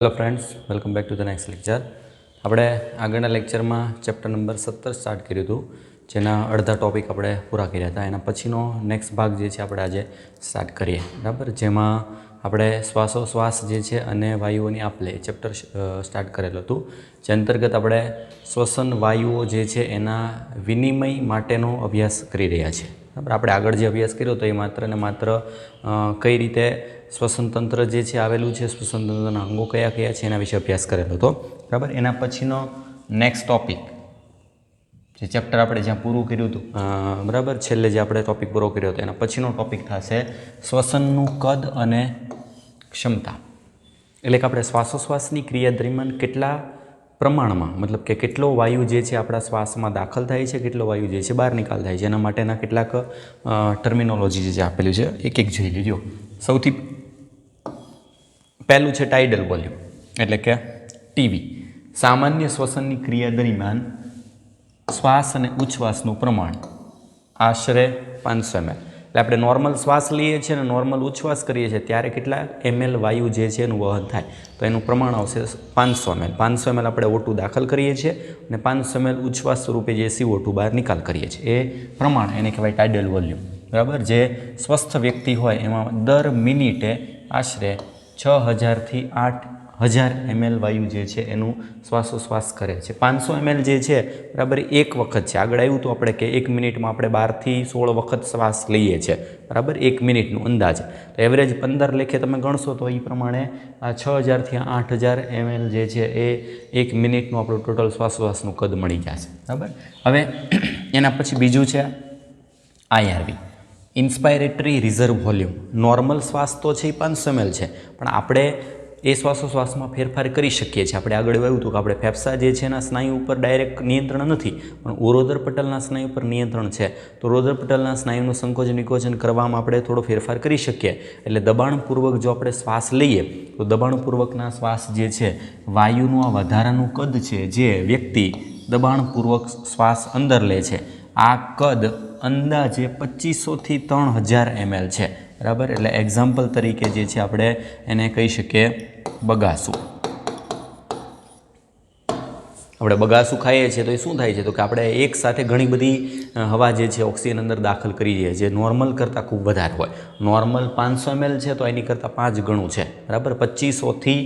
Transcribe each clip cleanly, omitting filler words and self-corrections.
Hello friends, welcome back to the next lecture. આપણે આગળના લેક્ચરમાં ચેપ્ટર નંબર 17 સ્ટાર્ટ કર્યું હતું, જેના અડધા ટોપિક આપણે પૂરા કર્યા હતા. એના પછીનો નેક્સ્ટ ભાગ જે છે આપણે આજે સ્ટાર્ટ કરીએ, બરાબર. જેમાં આપણે શ્વાસોશ્વાસ જે છે અને વાયુઓની આપલે ચેપ્ટર સ્ટાર્ટ કરેલું હતું, જે અંતર્ગત આપણે શ્વસન વાયુઓ જે છે એના વિનિમય માટેનો અભ્યાસ કરી રહ્યા છીએ, બરાબર. આપણે આગળ જે અભ્યાસ કર્યો હતો એ માત્ર ને માત્ર કઈ રીતે શ્વસનતંત્ર જે છે આવેલું છે, શ્વસનતંત્રના અંગો કયા કયા છે એના વિશે અભ્યાસ કરેલો હતો, બરાબર. એના પછીનો નેક્સ્ટ ટોપિક જે ચેપ્ટર આપણે જ્યાં પૂરું કર્યું હતું, બરાબર, છેલ્લે જે આપણે ટોપિક પૂરો કર્યો હતો એના પછીનો ટોપિક થશે શ્વસનનું કદ અને ક્ષમતા. એટલે કે આપણે શ્વાસોશ્વાસની ક્રિયા દરમિયાન કેટલા પ્રમાણમાં, મતલબ કે કેટલો વાયુ જે છે આપણા શ્વાસમાં દાખલ થાય છે, કેટલો વાયુ જે છે બહાર નિકાલ થાય છે, એના માટેના કેટલાક ટર્મિનોલોજી જે છે આપેલું છે, એક એક જોઈ લેજો. સૌથી પહેલું છે ટાઇડલ વોલ્યુમ, એટલે કે ટીવી. સામાન્ય શ્વસનની ક્રિયા દરમિયાન શ્વાસ અને ઉચ્છ્વાસનું પ્રમાણ આશરે 500 ml. એટલે આપણે નોર્મલ શ્વાસ લઈએ છીએ અને નોર્મલ ઉચ્છ્વાસ કરીએ છીએ ત્યારે કેટલા ml વાયુ જે છે એનું વહન થાય, તો એનું પ્રમાણ આવશે 500 ml. 500 ml આપણે O2 દાખલ કરીએ છીએ અને 500 ml ઉચ્છ્વાસ સ્વરૂપે જે CO2 બહાર નિકાલ કરીએ છીએ, એ પ્રમાણ એને કહેવાય ટાઇડલ વોલ્યુમ, બરાબર. જે સ્વસ્થ વ્યક્તિ હોય એમાં દર મિનિટે આશરે 6000 થી 8000 ml વાયુ જે છે એનું શ્વાસોશ્વાસ કરે છે. 500 ml જે છે, બરાબર, એક વખત છે. આગળ આવ્યું હતું આપણે કે 1 મિનિટમાં આપણે 12 થી 16 વખત શ્વાસ લઈએ છીએ, બરાબર, 1 મિનિટનું અંદાજ. તો એવરેજ 15 લેખે તમે ગણશો તો એ પ્રમાણે આ 6000 થી 8000 ml જે છે એ 1 મિનિટનું આપણું ટોટલ શ્વાસોશ્વાસનું કદ મળી જશે, બરાબર. હવે એના પછી બીજું છે IRV, ઇન્સ્પાયરેટરી રિઝર્વ વોલ્યુમ. નોર્મલ શ્વાસ તો છે એ 500 ml છે, પણ આપણે એ શ્વાસોશ્વાસમાં ફેરફાર કરી શકીએ છીએ. આપણે આગળ એવું હતું કે આપણે ફેફસા જે છે એના સ્નાયુ ઉપર ડાયરેક્ટ નિયંત્રણ નથી, પણ ઉરોદર પટલના સ્નાયુ પર નિયંત્રણ છે. તો ઉરોદર પટલના સ્નાયુનું સંકોચન વિકોચન કરવામાં આપણે થોડો ફેરફાર કરી શકીએ. એટલે દબાણપૂર્વક જો આપણે શ્વાસ લઈએ તો દબાણપૂર્વકના શ્વાસ જે છે, વાયુનું આ વધારાનું કદ છે, જે વ્યક્તિ દબાણપૂર્વક શ્વાસ અંદર લે છે, આ કદ અંદાજે 2500 થી 3000 ml છે, બરાબર. એટલે એક્ઝામ્પલ તરીકે જે છે આપણે એને કહી શકીએ બગાસું. આપણે બગાસું ખાઈએ છીએ તો એ શું થાય છે, તો કે આપણે એક સાથે ઘણી બધી હવા જે છે ઓક્સિજન અંદર દાખલ કરી દઈએ, જે નોર્મલ કરતાં ખૂબ વધારે હોય. નોર્મલ 500 ml છે તો એની કરતાં 5 ગણું છે, બરાબર. 2500 થી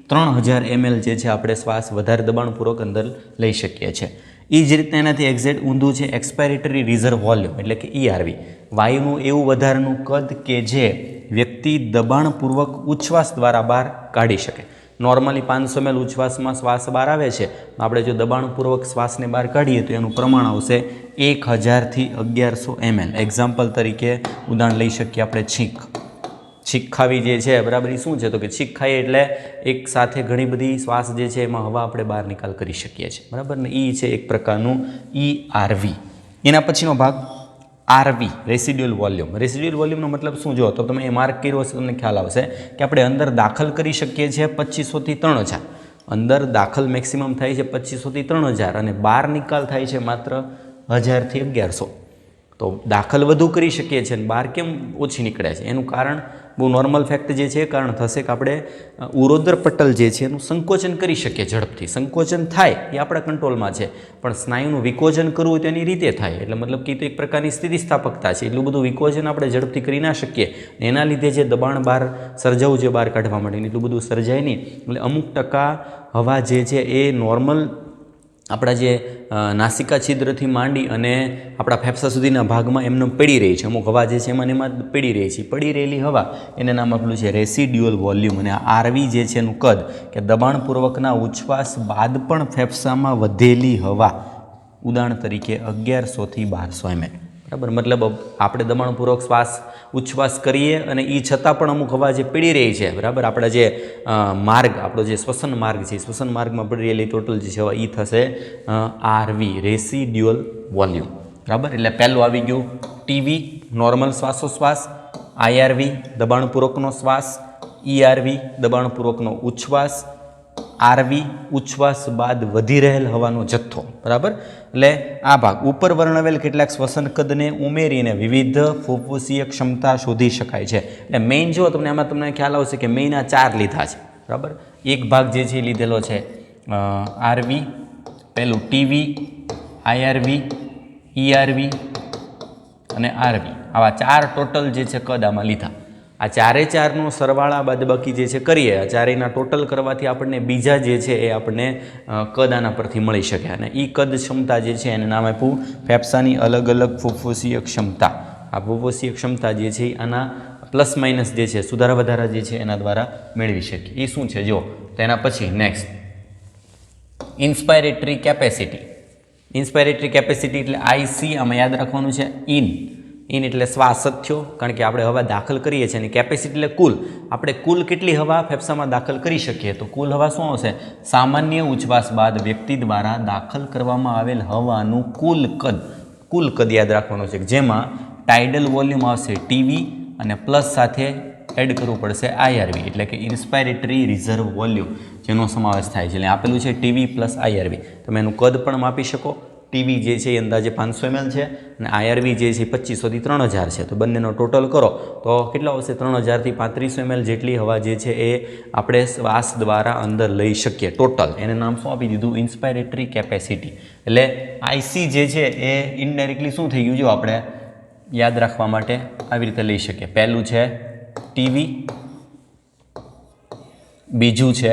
3000 ml જે છે આપણે શ્વાસ વધારે દબાણપૂર્વક અંદર લઈ શકીએ છીએ. એ જ રીતે એનાથી એક્ઝેક્ટ ઊંધું છે એક્સપાયરેટરી રિઝર્વ વોલ્યુમ, એટલે કે ERV. વાયુનું એવું વધારાનું કદ કે જે વ્યક્તિ દબાણપૂર્વક ઉચ્છ્વાસ દ્વારા બહાર કાઢી શકે. નોર્મલી 500 ml ઉચ્છ્વાસમાં શ્વાસ બહાર આવે છે, આપણે જો દબાણપૂર્વક શ્વાસને બહાર કાઢીએ તો એનું પ્રમાણ આવશે 1000 થી 1100 ml. એક્ઝામ્પલ તરીકે ઉદાહરણ લઈ શકીએ આપણે છીંક ખાવી જે છે, બરાબર. એ શું છે, તો કે છીંક ખાઈએ એટલે એક સાથે ઘણી બધી શ્વાસ જે છે એમાં હવા આપણે બહાર નિકાલ કરી શકીએ છીએ, બરાબર ને. એ છે એક પ્રકારનું ERV. એના પછીનો ભાગ RV, રેસિડ્યુઅલ વોલ્યુમ. રેસિડ્યુઅલ વોલ્યુમનો મતલબ શું, જો તો તમે એ માર્ક કર્યો હશે તમને ખ્યાલ આવશે કે આપણે અંદર દાખલ કરી શકીએ છીએ 2500 થી 3000. અંદર દાખલ મેક્સિમમ થાય છે 2500 થી 3000 અને બહાર નિકાલ થાય છે માત્ર 1000 થી 1100. તો દાખલ વધુ કરી શકીએ છીએ અને બહાર કેમ ઓછી નીકળે છે, એનું કારણ બહુ નોર્મલ ફેક્ટ જે છે, કારણ થશે કે આપણે ઉરોદર પટલ જે છે એનું સંકોચન કરી શકીએ ઝડપથી. સંકોચન થાય એ આપણા કંટ્રોલમાં છે, પણ સ્નાયુનું વિકોચન કરવું હોય તો એની રીતે થાય. એટલે મતલબ કે તો એક પ્રકારની સ્થિતિસ્થાપકતા છે. એટલું બધું વિકોચન આપણે ઝડપથી કરી ના શકીએ, એના લીધે જે દબાણ બહાર સર્જાવું છે બહાર કાઢવા માટે એટલું બધું સર્જાય નહીં. એટલે અમુક ટકા હવા જે છે એ નોર્મલ આપણા જે નાસિકા છિદ્રથી માંડી અને આપણા ફેફસા સુધીના ભાગમાં એમને પડી રહી છે. અમુક હવા જે છે એમાં પડી રહી છે. પડી રહેલી હવા એને નામ આપેલું છે રેસિડ્યુઅલ વોલ્યુમ. અને RV જે છે એનું કદ કે દબાણપૂર્વકના ઉચ્છ્વાસ બાદ પણ ફેફસામાં વધેલી હવા, ઉદાહરણ તરીકે 1100 થી 1200 ml, બરાબર. મતલબ આપણે દબાણપૂર્વક ઉચ્છ્વાસ કરીએ અને એ છતાં પણ અમુક હવા જે પડી રહી છે, બરાબર. આપણા જે માર્ગ, આપણો જે શ્વસન માર્ગ છે, શ્વસન માર્ગમાં પડી રહેલી ટોટલ જે છે એ થશે RV, રેસિડ્યુઅલ વોલ્યુમ, બરાબર. એટલે પહેલું આવી ગયું ટીવી, નોર્મલ શ્વાસોશ્વાસ, IRV, દબાણપૂર્વકનો શ્વાસ, ERV, દબાણપૂર્વકનો ઉચ્છ્વાસ, RV, ઉચ્છ્વાસ બાદ વધી રહેલ હવાનો જથ્થો, બરાબર. એટલે આ ભાગ ઉપર વર્ણવેલ કેટલાક શ્વસન કદને ઉમેરીને વિવિધ ફુફ્ફુસીય ક્ષમતા શોધી શકાય છે. એટલે મેઇન જો તમને આમાં તમને ખ્યાલ આવશે કે મેઇન આ 4 લીધા છે, બરાબર. એક ભાગ જે છે એ લીધેલો છે આરવી, પહેલું ટીવી, આઈઆરવી, ઈઆરવી અને આરવી. આવા 4 ટોટલ જે છે કદ આમાં લીધા. આ ચારે ચારનો સરવાળા બાદબાકી જે છે કરીએ, આ ચારેયના ટોટલ કરવાથી આપણને બીજા જે છે એ આપણને કદ આના પરથી મળી શકે. અને એ કદ ક્ષમતા જે છે એને નામ આપ્યું ફેફસાની અલગ અલગ ફુફ્ફુસીય ક્ષમતા. આ ફુફ્ફુસીય ક્ષમતા જે છે આના પ્લસ માઇનસ જે છે સુધારા વધારા જે છે એના દ્વારા મેળવી શકીએ. એ શું છે જો, તો એના પછી નેક્સ્ટ ઇન્સ્પાયરેટરી કેપેસિટી. ઇન્સ્પાયરેટરી કેપેસિટી એટલે આઈસી, આમાં યાદ રાખવાનું છે ઇન એટલે શ્વાસ જ થયો, કારણ કે આપણે હવા દાખલ કરીએ છીએ અને કેપેસિટી એટલે કુલ. આપણે કુલ કેટલી હવા ફેફસામાં દાખલ કરી શકીએ, તો કુલ હવા શું આવશે? સામાન્ય ઉચ્છ્વાસ બાદ વ્યક્તિ દ્વારા દાખલ કરવામાં આવેલ હવાનું કુલ કદ યાદ રાખવાનું છે, જેમાં ટાઇડલ વોલ્યુમ આવશે ટીવી અને પ્લસ સાથે એડ કરવું પડશે આઈઆરવી, એટલે કે ઇન્સ્પાયરેટરી રિઝર્વ વોલ્યુમ, જેનો સમાવેશ થાય છે. એટલે આપેલું છે ટીવી પ્લસ આઈઆરવી. તમે એનું કદ પણ માપી શકો. ટીવી જે છે એ અંદાજે 500 ml છે અને આઈઆરવી જે છે 2500 થી 3000 છે. તો બંનેનો ટોટલ કરો તો કેટલા આવશે? 3000 થી 3500 ml જેટલી હવા જે છે એ આપણે શ્વાસ દ્વારા અંદર લઈ શકીએ ટોટલ. એને નામ શું આપી દીધું? ઇન્સ્પાયરેટરી કેપેસિટી. એટલે આઈસી જે છે એ ઇનડાયરેક્ટલી શું થઈ ગયું? જો આપણે યાદ રાખવા માટે આવી રીતે લઈ શકીએ. પહેલું છે ટીવી, બીજું છે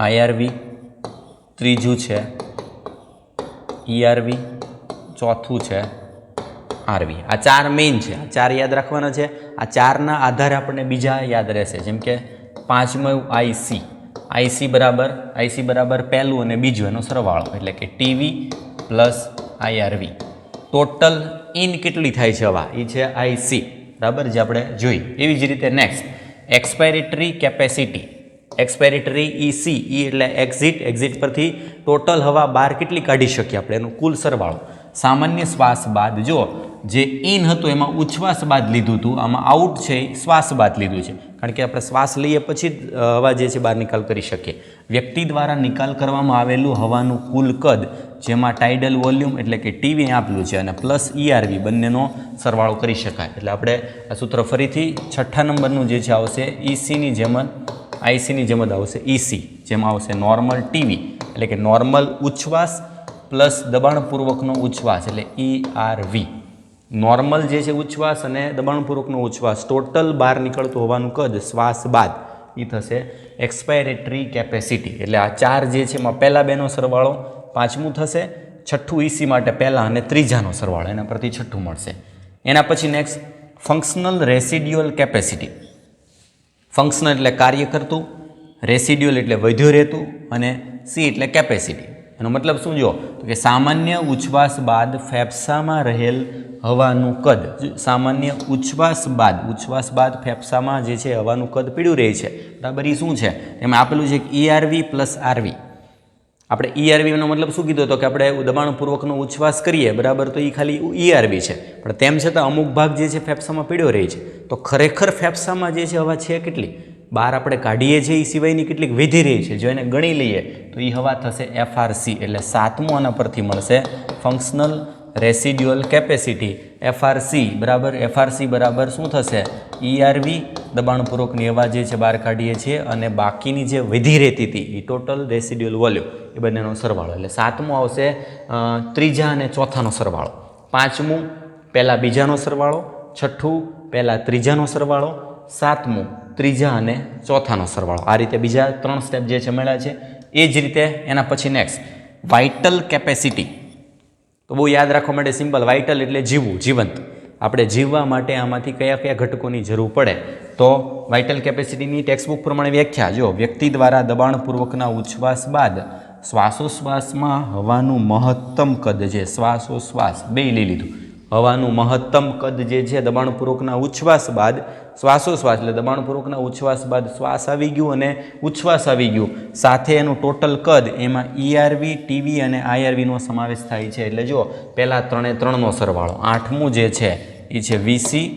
આઈઆરવી, ત્રીજું છે ઈઆરવી, ચોથું છે આરવી. આ 4 મેઇન છે. આ 4 યાદ રાખવાના છે. આ 4ના આધારે આપણને બીજા યાદ રહેશે. જેમ કે 5મું આઈસી બરાબર પહેલું અને બીજું એનો સરવાળો, એટલે કે ટીવી પ્લસ આઈઆરવી. ટોટલ ઇન કેટલી થાય છે હવા? એ છે આઈસી, બરાબર, જે આપણે જોઈ. એવી જ રીતે નેક્સ્ટ એક્સપાયરેટરી કેપેસિટી. એક્સપાયરેટરી ઈસી, એટલે એક્ઝિટ પરથી ટોટલ હવા બહાર કેટલી કાઢી શકીએ આપણે, એનો કુલ સરવાળો. સામાન્ય શ્વાસ બાદ જો જે ઇન હતું એમાં ઉચ્છ્વાસ બાદ લીધું હતું, આમાં આઉટ છે શ્વાસ બાદ લીધું છે, કારણ કે આપણે શ્વાસ લઈએ પછી જ હવા જે છે બહાર નિકાલ કરી શકીએ. વ્યક્તિ દ્વારા નિકાલ કરવામાં આવેલું હવાનું કુલ કદ, જેમાં ટાઇડલ વોલ્યુમ એટલે કે ટીવી આપેલું છે અને પ્લસ ઈઆરવી બંનેનો સરવાળો કરી શકાય. એટલે આપણે આ સૂત્ર ફરીથી 6થા નંબરનું જે છે આવશે ઈસીની જેમ જ આઈસીની જેમ જ આવશે ઈસી, જેમાં આવશે નોર્મલ ટીવી એટલે કે નોર્મલ ઉચ્છ્વાસ પ્લસ દબાણપૂર્વકનો ઉચ્છ્વાસ એટલે ઈઆરવી. નોર્મલ જે છે ઉચ્છ્વાસ અને દબાણપૂર્વકનો ઉચ્છ્વાસ ટોટલ બહાર નીકળતું હોવાનું કદ શ્વાસ બાદ એ થશે એક્સપાયરેટરી કેપેસિટી. એટલે આ 4 જે છે એમાં પહેલા બેનો સરવાળો 5મું થશે, 6થું ઈસી માટે પહેલા અને ત્રીજાનો સરવાળો, એના પરથી 6થું મળશે. એના પછી next functional residual capacity. Functional એટલે કાર્ય કરતું, રેસિડ્યુઅલ એટલે વધ્યું રહેતું અને સી એટલે કેપેસિટી. એનો મતલબ શું? જો તો કે સામાન્ય ઉચ્છ્વાસ બાદ ફેફસામાં રહેલ હવાનું કદ, સામાન્ય ઉચ્છ્વાસ બાદ ફેફસામાં જે છે હવાનું કદ પીળું રહે છે, બરાબર. એ શું છે? એમાં આપેલું છે ઈઆરવી પ્લસ આરવી. આપણે ઈઆરવીનો મતલબ શું કીધો હતો? કે આપણે દબાણપૂર્વકનો ઉચ્છ્વાસ કરીએ, બરાબર, તો એ ખાલી ઈઆરવી છે, પણ તેમ છતાં અમુક ભાગ જે છે ફેફસામાં પીળો રહે છે. તો ખરેખર ફેફસામાં જે છે હવા છે કેટલી બહાર આપણે કાઢીએ છીએ એ સિવાયની કેટલીક વધી રહી છે, જો એને ગણી લઈએ તો એ હવા થશે એફઆરસી. એટલે 7મું આના પરથી મળશે ફંક્શનલ રેસિડ્યુઅલ કેપેસિટી એફઆરસી બરાબર શું થશે? ઈઆરવી દબાણપૂર્વકની હવા જે છે બહાર કાઢીએ છીએ અને બાકીની જે વધી રહેતી હતી એ ટોટલ રેસિડ્યુઅલ વોલ્યુમ, એ બંનેનો સરવાળો. એટલે 7મું આવશે ત્રીજા અને ચોથાનો સરવાળો, 5મું પહેલા બીજાનો સરવાળો, 6થું પહેલા ત્રીજાનો સરવાળો, 7મું ત્રીજા અને ચોથાનો સરવાળો. આ રીતે બીજા 3 સ્ટેપ જે છે મળ્યા છે. એ જ રીતે એના પછી નેક્સ્ટ વાઇટલ કેપેસિટી. તો બહુ યાદ રાખવા માટે સિમ્પલ, વાઇટલ એટલે જીવવું, જીવંત. આપણે જીવવા માટે આમાંથી કયા કયા ઘટકોની જરૂર પડે, તો વાઇટલ કેપેસિટીની ટેક્સ્ટબુક પ્રમાણે વ્યાખ્યા જો વ્યક્તિ દ્વારા દબાણપૂર્વકના ઉચ્છ્વાસ બાદ શ્વાસોશ્વાસમાં હવાનું મહત્તમ કદ છે, શ્વાસોશ્વાસ બે લઈ લીધું, હવાનું મહત્તમ કદ જે છે દબાણપૂર્વકના ઉચ્છ્વાસ બાદ શ્વાસોશ્વાસ એટલે દબાણપૂર્વકના ઉચ્છ્વાસ બાદ શ્વાસ આવી ગયું અને ઉચ્છ્વાસ આવી ગયું સાથે એનું ટોટલ કદ, એમાં ઈઆરવી, ટીવી અને આઈઆરવીનો સમાવેશ થાય છે. એટલે જો પહેલા 3નો સરવાળો, 8મું જે છે એ છે વીસી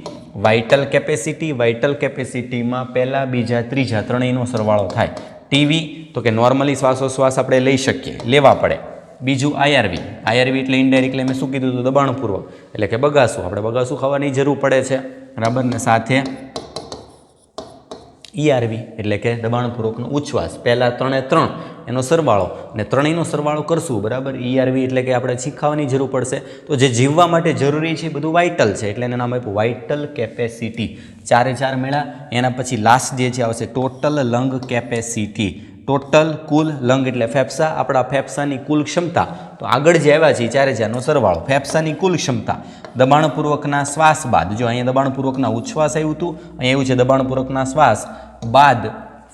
વાઇટલ કેપેસિટી. વાઇટલ કેપેસિટીમાં પહેલા બીજા ત્રીજા ત્રણેયનો સરવાળો થાય. ટીવી તો કે નોર્મલી શ્વાસોશ્વાસ આપણે લઈ શકીએ, લેવા પડે. બીજું આઈઆરવી એટલે ઇનડાયરેક્ટલી મેં શું કીધું હતું? દબાણપૂર્વક એટલે કે આપણે બગાસું ખાવાની જરૂર પડે છે, બરાબર. ને સાથે ઈઆરવી એટલે ઇનડાયરેક્ટલી શું કીધું? ઈઆરવી એટલે ઇનડાયરેક્ટલી શું કીધું? દબાણપૂર્વક એટલે કે બગાસું. આપણે બગાસું ખાવાની જરૂર પડે છે, બરાબર. ને સાથે ટીવી એટલે ઇનડાયરેક્ટલી શું કીધું? ERV એટલે કે દબાણપૂર્વકનો ઉચ્છ્વાસ, પહેલાં 3 એ 3 એનો સરવાળો અને ત્રણેયનો સરવાળો કરશું, બરાબર. ERV એટલે કે આપણે શીખવાની જરૂર પડશે. તો જે જીવવા માટે જરૂરી છે એ બધું વાઇટલ છે, એટલે એને નામ આપ્યું વાઇટલ કેપેસિટી. 4 એ 4 મેળા. એના પછી લાસ્ટ જે છે આવશે ટોટલ લંગ કેપેસિટી. ટોટલ કુલ, લંગ એટલે ફેફસા, આપણા ફેફસાની કુલ ક્ષમતા. તો આગળ જે આવ્યા છે એ 4 એ 4નો સરવાળો, ફેફસાની કુલ ક્ષમતા. દબાણપૂર્વકના શ્વાસ બાદ, જો અહીંયા દબાણપૂર્વકના ઉચ્છ્વાસ આવ્યું હતું, અહીંયા એવું છે દબાણપૂર્વકના શ્વાસ બાદ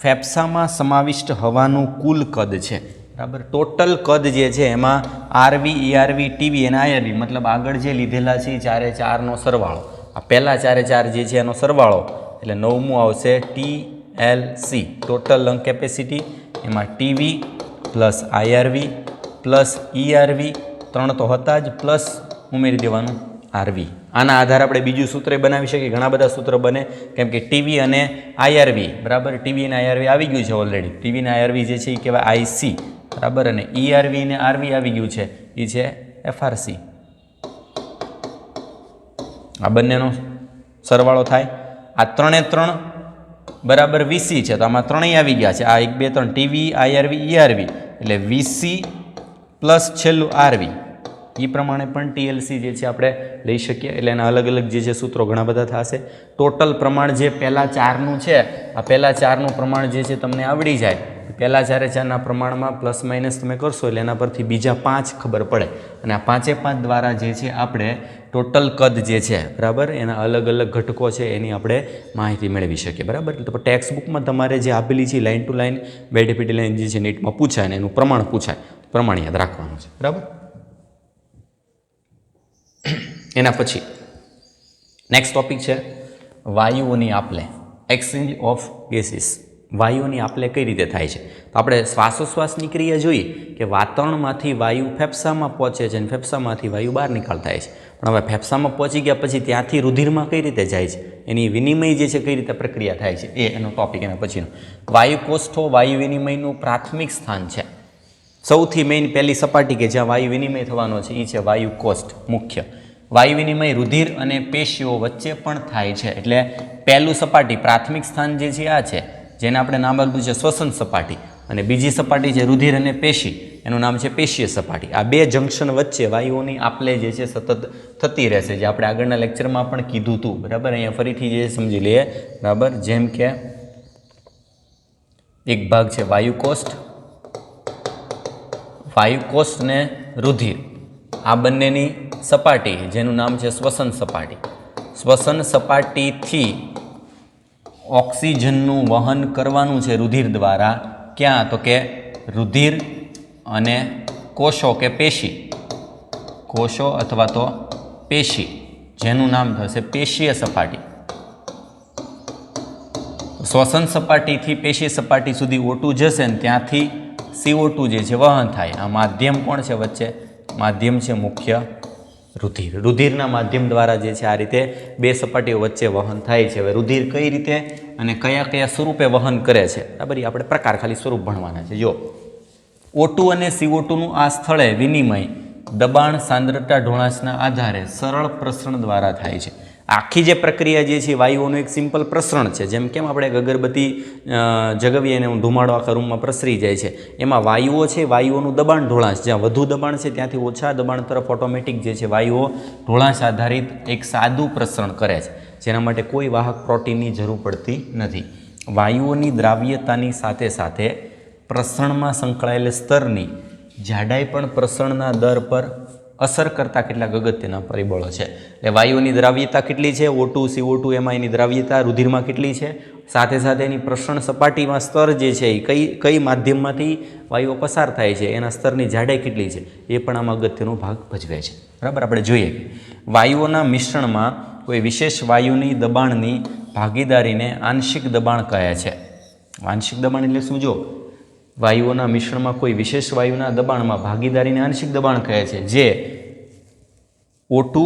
ફેફસામાં સમાવિષ્ટ હવાનું કુલ કદ છે, બરાબર. ટોટલ કદ જે છે એમાં RV, ERV, TV અને IRV, મતલબ આગળ જે લીધેલા છે એ 4 એ 4નો સરવાળો. આ પહેલા 4 એ 4 જે છે એનો સરવાળો, એટલે 9મું આવશે TLC, ટોટલ લંગ કેપેસિટી. એમાં TV plus IRV plus ERV, 3 તો હતા જ, પ્લસ ઉમેરી દેવાનું RV. આના આધારે આપણે બીજું સૂત્ર બનાવી શકીએ. ઘણા બધા સૂત્ર બને, કેમ કે TV અને IRV, બરાબર. TV અને IRV આવી ગયું છે ઓલરેડી. TV અને IRV જે છે એ કહેવાય IC, બરાબર. અને ERV અને RV આવી ગયું છે, એ છે FRC. આ બંનેનો સરવાળો થાય. આ 3 એ 3 બરાબર VC છે, તો આમાં ત્રણેય આવી ગયા છે. આ 1 2 3 TV, IRV, ERV, એટલે VC પ્લસ છેલ્લું RV. એ પ્રમાણે પણ TLC જે છે આપણે લઈ શકીએ. એટલે એના અલગ અલગ જે છે સૂત્રો ઘણા બધા થશે. ટોટલ પ્રમાણ જે પહેલાં 4નું છે, આ પહેલાં 4નું પ્રમાણ જે છે તમને આવડી જાય. પહેલાં 4 એ 4ના પ્રમાણમાં પ્લસ માઇનસ તમે કરશો એટલે એના પરથી બીજા 5 ખબર પડે. અને આ 5 એ 5 દ્વારા જે છે આપણે ટોટલ કદ જે છે, બરાબર, એના અલગ અલગ ઘટકો છે એની આપણે માહિતી મેળવી શકીએ, બરાબર. તો ટેક્સ્ટ બુકમાં તમારે જે આપેલી છે લાઇન ટુ લાઇન, બેડેપીટી લાઇન જે છે નીટમાં પૂછાય ને એનું પ્રમાણ પૂછાય, પ્રમાણ યાદ રાખવાનું છે, બરાબર. એના પછી નેક્સ્ટ ટોપિક છે વાયુઓની આપલે, એક્સચેન્જ ઓફ ગેસીસ. વાયુઓની આપલે કઈ રીતે થાય છે? તો આપણે શ્વાસોશ્વાસની ક્રિયા જોઈએ કે વાતાવરણમાંથી વાયુ ફેફસામાં પહોંચે છે અને ફેફસામાંથી વાયુ બહાર નિકાલ થાય છે. પણ હવે ફેફસામાં પહોંચી ગયા પછી ત્યાંથી રુધિરમાં કઈ રીતે જાય છે, એની વિનિમય જે છે કઈ રીતે પ્રક્રિયા થાય છે, એનો ટોપિક એના પછીનો. વાયુકોષ્ઠો વાયુ વિનિમયનું પ્રાથમિક સ્થાન છે. સૌથી મેઇન પહેલી સપાટી કે જ્યાં વાયુ વિનિમય થવાનો છે એ છે વાયુકોષ્ઠ મુખ્ય. વાયુ વિનિમય રુધિર અને પેશીઓ વચ્ચે પણ થાય છે. એટલે પહેલું સપાટી પ્રાથમિક સ્થાન જે છે આ છે, જેને આપણે નામ આપ્યું છે શ્વસન સપાટી, અને બીજી સપાટી છે રુધિર અને પેશી, એનું નામ છે પેશીય સપાટી. આ બે જંક્શન વચ્ચે વાયુઓની આપલે જે છે સતત થતી રહેશે, જે આપણે આગળના લેક્ચરમાં પણ કીધું હતું, બરાબર. અહીંયા ફરીથી જે સમજી લઈએ, બરાબર. જેમ કે એક ભાગ છે વાયુકોષ્ઠ, વાયુકોષ્ઠ ને રુધિર, આ બંનેની સપાટી જેનું નામ છે શ્વસન સપાટી. શ્વસન સપાટીથી ઓક્સિજનનું વહન કરવાનું છે રુધિર દ્વારા. ક્યાં? તો કે રુધિર અને કોષો કે પેશી, કોષો અથવા તો પેશી, જેનું નામ થશે પેશીય સપાટી. શ્વસન સપાટીથી પેશી સપાટી સુધી O2 જશે ને ત્યાંથી CO2 જે છે વહન થાય. આ માધ્યમ કોણ છે વચ્ચે? માધ્યમ છે મુખ્ય રુધિર. રુધિરના માધ્યમ દ્વારા જે છે આ રીતે બે સપાટીઓ વચ્ચે વહન થાય છે. હવે રુધિર કઈ રીતે અને કયા કયા સ્વરૂપે વહન કરે છે, બરાબર, એ આપણે પ્રકાર ખાલી સ્વરૂપ ભણવાના છે. જો O2 અને CO2નું આ સ્થળે વિનિમય દબાણ સાંદ્રતા ઢોળાશના આધારે સરળ પ્રસરણ દ્વારા થાય છે. આખી જે પ્રક્રિયા જે છે વાયુઓનું એક સિમ્પલ પ્રસરણ છે. જેમ કેમ આપણે અગરબત્તી જગવીએ અને ધુમાડો આખા રૂમમાં પ્રસરી જાય છે, એમાં વાયુઓ છે, વાયુઓનું દબાણ ઢોળાશ, જ્યાં વધુ દબાણ છે ત્યાંથી ઓછા દબાણ તરફ ઓટોમેટિક જે છે વાયુઓ ઢોળાશ આધારિત એક સાદું પ્રસરણ કરે છે, જેના માટે કોઈ વાહક પ્રોટીનની જરૂર પડતી નથી. વાયુઓની દ્રાવ્યતાની સાથે સાથે પ્રસરણમાં સંકળાયેલ સ્તરની જાડાઈ પણ પ્રસરણના દર પર અસર કરતા કેટલાક અગત્યના પરિબળો છે. એટલે વાયુઓની દ્રાવ્યતા કેટલી છે, O2 CO2, એમાં એની દ્રાવ્યતા રુધિરમાં કેટલી છે, સાથે સાથે એની પ્રસરણ સપાટીમાં સ્તર જે છે એ કઈ માધ્યમમાંથી વાયુઓ પસાર થાય છે, એના સ્તરની જાડાઈ કેટલી છે, એ પણ આમાં અગત્યનો ભાગ ભજવે છે, બરાબર. આપણે જોઈએ વાયુઓના મિશ્રણમાં કોઈ વિશેષ વાયુની દબાણની ભાગીદારીને આંશિક દબાણ કહે છે. આંશિક દબાણ એટલે શું? જો વાયુઓના મિશ્રણમાં કોઈ વિશેષ વાયુના દબાણમાં ભાગીદારીને આંશિક દબાણ કહે છે. જે O2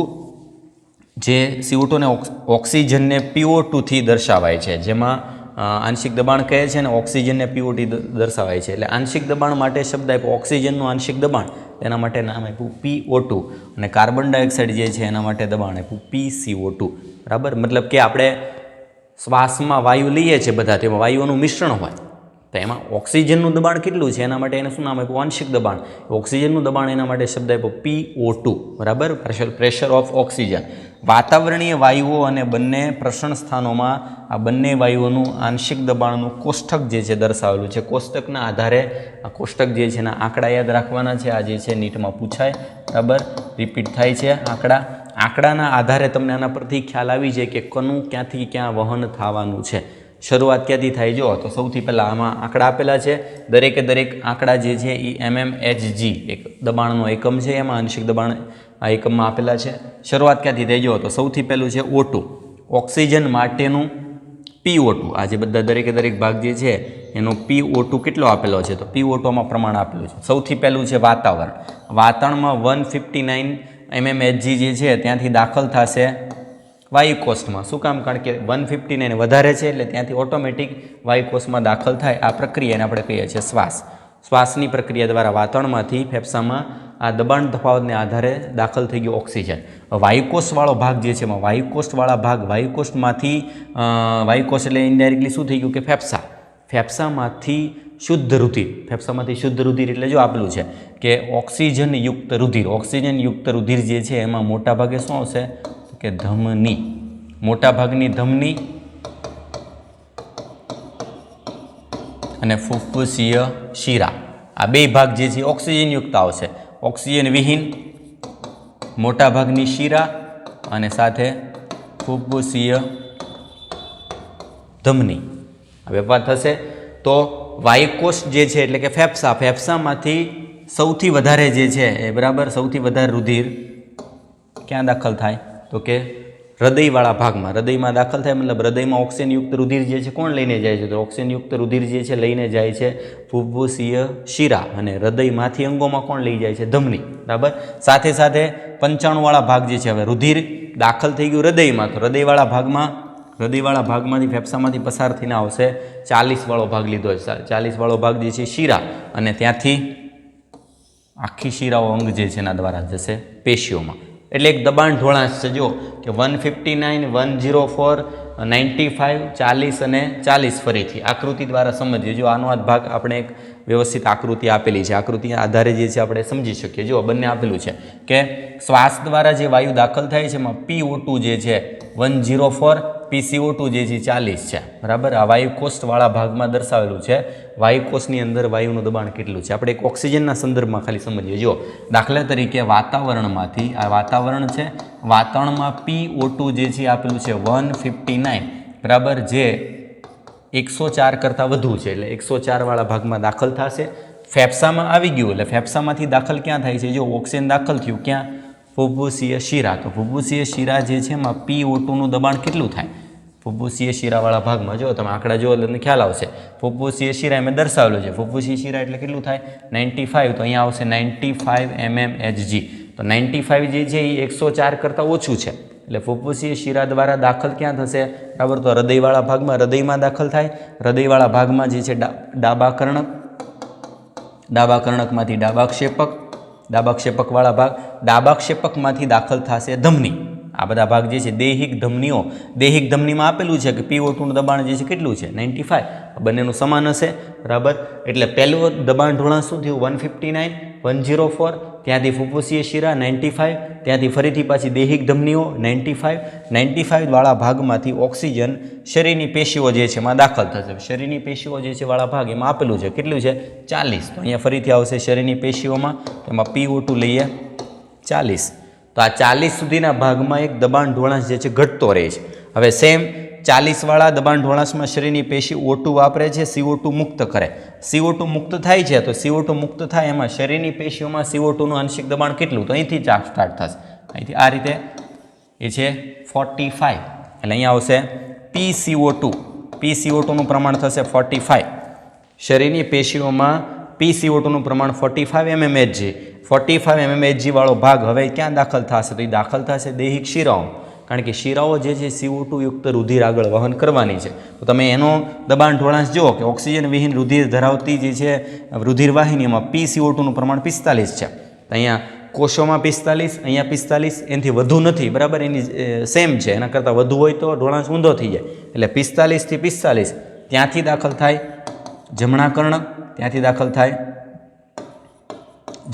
જે CO2 અને ઓક્સિજનને PO2 થી દર્શાવાય છે, જેમાં આંશિક દબાણ કહે છે અને ઓક્સિજનને PO2 દર્શાવાય છે. એટલે આંશિક દબાણ માટે શબ્દ આપ્યો ઓક્સિજનનું આંશિક દબાણ, એના માટે નામ આપ્યું PO2, અને કાર્બન ડાયોક્સાઇડ જે છે એના માટે દબાણ આપ્યું PCO2, બરાબર. મતલબ કે આપણે શ્વાસમાં વાયુ લઈએ છીએ બધા, તેમાં વાયુઓનું મિશ્રણ હોય, તો એમાં ઓક્સિજનનું દબાણ કેટલું છે એના માટે એને શું નામ આપ્યું? આંશિક દબાણ. ઓક્સિજનનું દબાણ એના માટે શબ્દ આપ્યો PO2, બરાબર, પ્રેશર ઓફ ઓક્સિજન. વાતાવરણીય વાયુઓ અને બંને પ્રસરણ સ્થાનોમાં આ બંને વાયુઓનું આંશિક દબાણનું કોષ્ટક જે છે દર્શાવેલું છે. કોષ્ટકના આધારે આ કોષ્ટક જે છે એના આંકડા યાદ રાખવાના છે. આ જે છે નીટમાં પૂછાય, બરાબર, રિપીટ થાય છે આંકડાના આધારે તમને આના પરથી ખ્યાલ આવી જાય કે કનું ક્યાંથી ક્યાં વહન થવાનું છે. શરૂઆત ક્યાંથી થાય જો તો સૌથી પહેલાં આમાં આંકડા આપેલા છે. દરેકે દરેક આંકડા જે છે એ mmHg એક દબાણનો એકમ છે, એમાં આંશિક દબાણ આ એકમમાં આપેલા છે. શરૂઆત ક્યાંથી થાય જો તો સૌથી પહેલું છે O2, ઓક્સિજન માટેનું PO2. આ જે બધા દરેકે દરેક ભાગ જે છે એનો PO2 કેટલો આપેલો છે? તો PO2માં પ્રમાણ આપેલું છે. સૌથી પહેલું છે વાતાવરણ. વાતાવરણમાં 159 mmHg જે છે ત્યાંથી દાખલ થશે વાયુકોષમાં. શું કામ? કારણ કે 159 વધારે છે એટલે ત્યાંથી ઓટોમેટિક વાયુકોષમાં દાખલ થાય. આ પ્રક્રિયાને આપણે કહીએ છીએ શ્વાસની પ્રક્રિયા દ્વારા વાતાવરણમાંથી ફેફસામાં આ દબાણ તફાવતને આધારે દાખલ થઈ ગયો ઓક્સિજન. વાયુકોષવાળો ભાગ જે છે એમાં વાયુકોષવાળા ભાગ વાયુકોષ એટલે ઇનડાયરેક્ટલી શું થઈ ગયું કે ફેફસામાંથી શુદ્ધ રુધિર એટલે જો આપેલું છે કે ઓક્સિજનયુક્ત રુધિર જે છે એમાં મોટા ભાગે શું આવશે કે ધમની, મોટાભાગની ધમની અને ફુફ્ફુસીય શિરા. આ બે ભાગ જે છે ઓક્સિજનયુક્ત આવશે. ઓક્સિજન વિહીન મોટાભાગની શિરા અને સાથે ફુફ્ફુસીય ધમની. હવે વાત થશે તો વાયુકોષ જે છે એટલે કે ફેફસામાંથી સૌથી વધારે જે છે એ બરાબર સૌથી વધારે રુધિર ક્યાં દાખલ થાય? તો કે હૃદયવાળા ભાગમાં. હૃદયમાં દાખલ થાય મતલબ હૃદયમાં ઓક્સિજનયુક્ત રુધિર જે છે કોણ લઈને જાય છે? તો ઓક્સિજનયુક્ત રુધિર જે છે લઈને જાય છે ફુફ્ફુસીય શિરા, અને હૃદયમાંથી અંગોમાં કોણ લઈ જાય છે? ધમની, બરાબર. સાથે સાથે 95 વાળા ભાગ જે છે, હવે રુધિર દાખલ થઈ ગયું હૃદયમાં, તો હૃદયવાળા ભાગમાંથી ફેફસામાંથી પસાર થઈને આવશે 40 વાળો ભાગ લીધો છે. 40 વાળો ભાગ જે છે શિરા, અને ત્યાંથી આખી શિરાઓ અંગ જે છે એના દ્વારા જશે પેશીઓમાં. એટલે એક દબાણ ઢોળાંશ છે જો કે 159, 104, 95, 40 અને 40 ફરીથી આકૃતિ દ્વારા સમજીએ. જો આનો આ ભાગ આપણે એક વ્યવસ્થિત આકૃતિ આપેલી છે, આકૃતિ આધારે જે છે આપણે સમજી શકીએ. જો બંને આપેલું છે કે શ્વાસ દ્વારા જે વાયુ દાખલ થાય છે એમાં PO2 જે છે 104, PCO2 જે છે 40 છે, બરાબર. આ વાયુકોષવાળા ભાગમાં દર્શાવેલું છે. વાયુકોષની અંદર વાયુનું દબાણ કેટલું છે આપણે એક ઓક્સિજનના સંદર્ભમાં ખાલી સમજીએ. જો દાખલા તરીકે વાતાવરણમાંથી, આ વાતાવરણ છે, વાતાવરણમાં PO2 જે છે આપેલું છે 159, બરાબર, જે 104 કરતાં વધુ છે એટલે 104 વાળા ભાગમાં દાખલ થશે. ફેફસામાં આવી ગયું એટલે ફેફસામાંથી દાખલ ક્યાં થાય છે? જો ઓક્સિજન દાખલ થયું ક્યાં? ફુફ્ફુસીય શિરા. તો ફુફ્ફુસીય શિરા જે છે એમાં PO2નું દબાણ કેટલું થાય? ફુફ્ફુસીય શિરાવાળા ભાગમાં જો તમે આંકડા જો એટલે તમને ખ્યાલ આવશે. ફુફ્ફુસીય શિરા એમ દર્શાવેલું છે. ફુફ્ફુસીય શિરા એટલે કેટલું થાય? 95. તો અહીંયા આવશે 95 mmHg. તો 95 જે છે એ 104 કરતાં ઓછું છે એટલે ફુફ્ફુસીય શિરા દ્વારા દાખલ ક્યાં થશે? બરાબર. તો હૃદયવાળા ભાગમાં, હૃદયમાં દાખલ થાય. હૃદયવાળા ભાગમાં જે છે ડાબા કર્ણકમાંથી ડાબા ક્ષેપકવાળા ભાગ, ડાબા ક્ષેપકમાંથી દાખલ થશે ધમની. આ બધા ભાગ જે છે દૈહિક ધમનીમાં આપેલું છે કે PO2નું દબાણ જે છે કેટલું છે? 95. બંનેનું સમાન હશે, બરાબર. એટલે પહેલું દબાણ ઢોળાંશ શું થયું? 159, 104, ત્યાંથી ફુફ્ફુસીય શિરા 95, ત્યાંથી ફરીથી પાછી દૈહિક ધમનીઓ 95 વાળા ભાગમાંથી ઓક્સિજન શરીરની પેશીઓ જે છે એમાં દાખલ થશે. શરીરની પેશીઓ જે છે વાળા ભાગ એમાં આપેલું છે કેટલું છે? 40. તો અહીંયા ફરીથી આવશે શરીરની પેશીઓમાં, એમાં PO2 લઈએ 40. તો આ 40 સુધીના ભાગમાં એક દબાણ ઢોળાંશ જે છે ઘટતો રહે છે. હવે સેમ 40 વાળા દબાણ ઢોળાંશમાં શરીરની પેશી O2 વાપરે છે, CO2 મુક્ત કરે. CO2 મુક્ત થાય છે તો CO2 મુક્ત થાય એમાં શરીરની પેશીઓમાં CO2નું આંશિક દબાણ કેટલું? તો અહીંથી સ્ટાર્ટ થશે. અહીંથી આ રીતે એ છે 45. એટલે અહીંયા આવશે PCO2નું પ્રમાણ થશે 45. શરીરની પેશીઓમાં PCO2નું પ્રમાણ 45 mmHg. 45 mmHg વાળો ભાગ હવે ક્યાં દાખલ થશે? તો એ દાખલ થશે દૈહિક શિરાઓ, કારણ કે શિરાઓ જે છે CO2 યુક્ત રુધિર આગળ વહન કરવાની છે. તો તમે એનો દબાણ ઢોળાંશ જુઓ કે ઓક્સિજન વિહીન રુધિર ધરાવતી જે છે રુધિર વાહિનીમાં PCO2નું પ્રમાણ 45 છે. અહીંયા કોષોમાં 45, અહીંયા 45, એનાથી વધુ નથી, બરાબર, એની સેમ છે, એના કરતાં વધુ હોય તો ઢોળાંશ ઊંધો થઈ જાય. એટલે 45 થી 45 ત્યાંથી દાખલ થાય જમણા કર્ણક, ત્યાંથી દાખલ થાય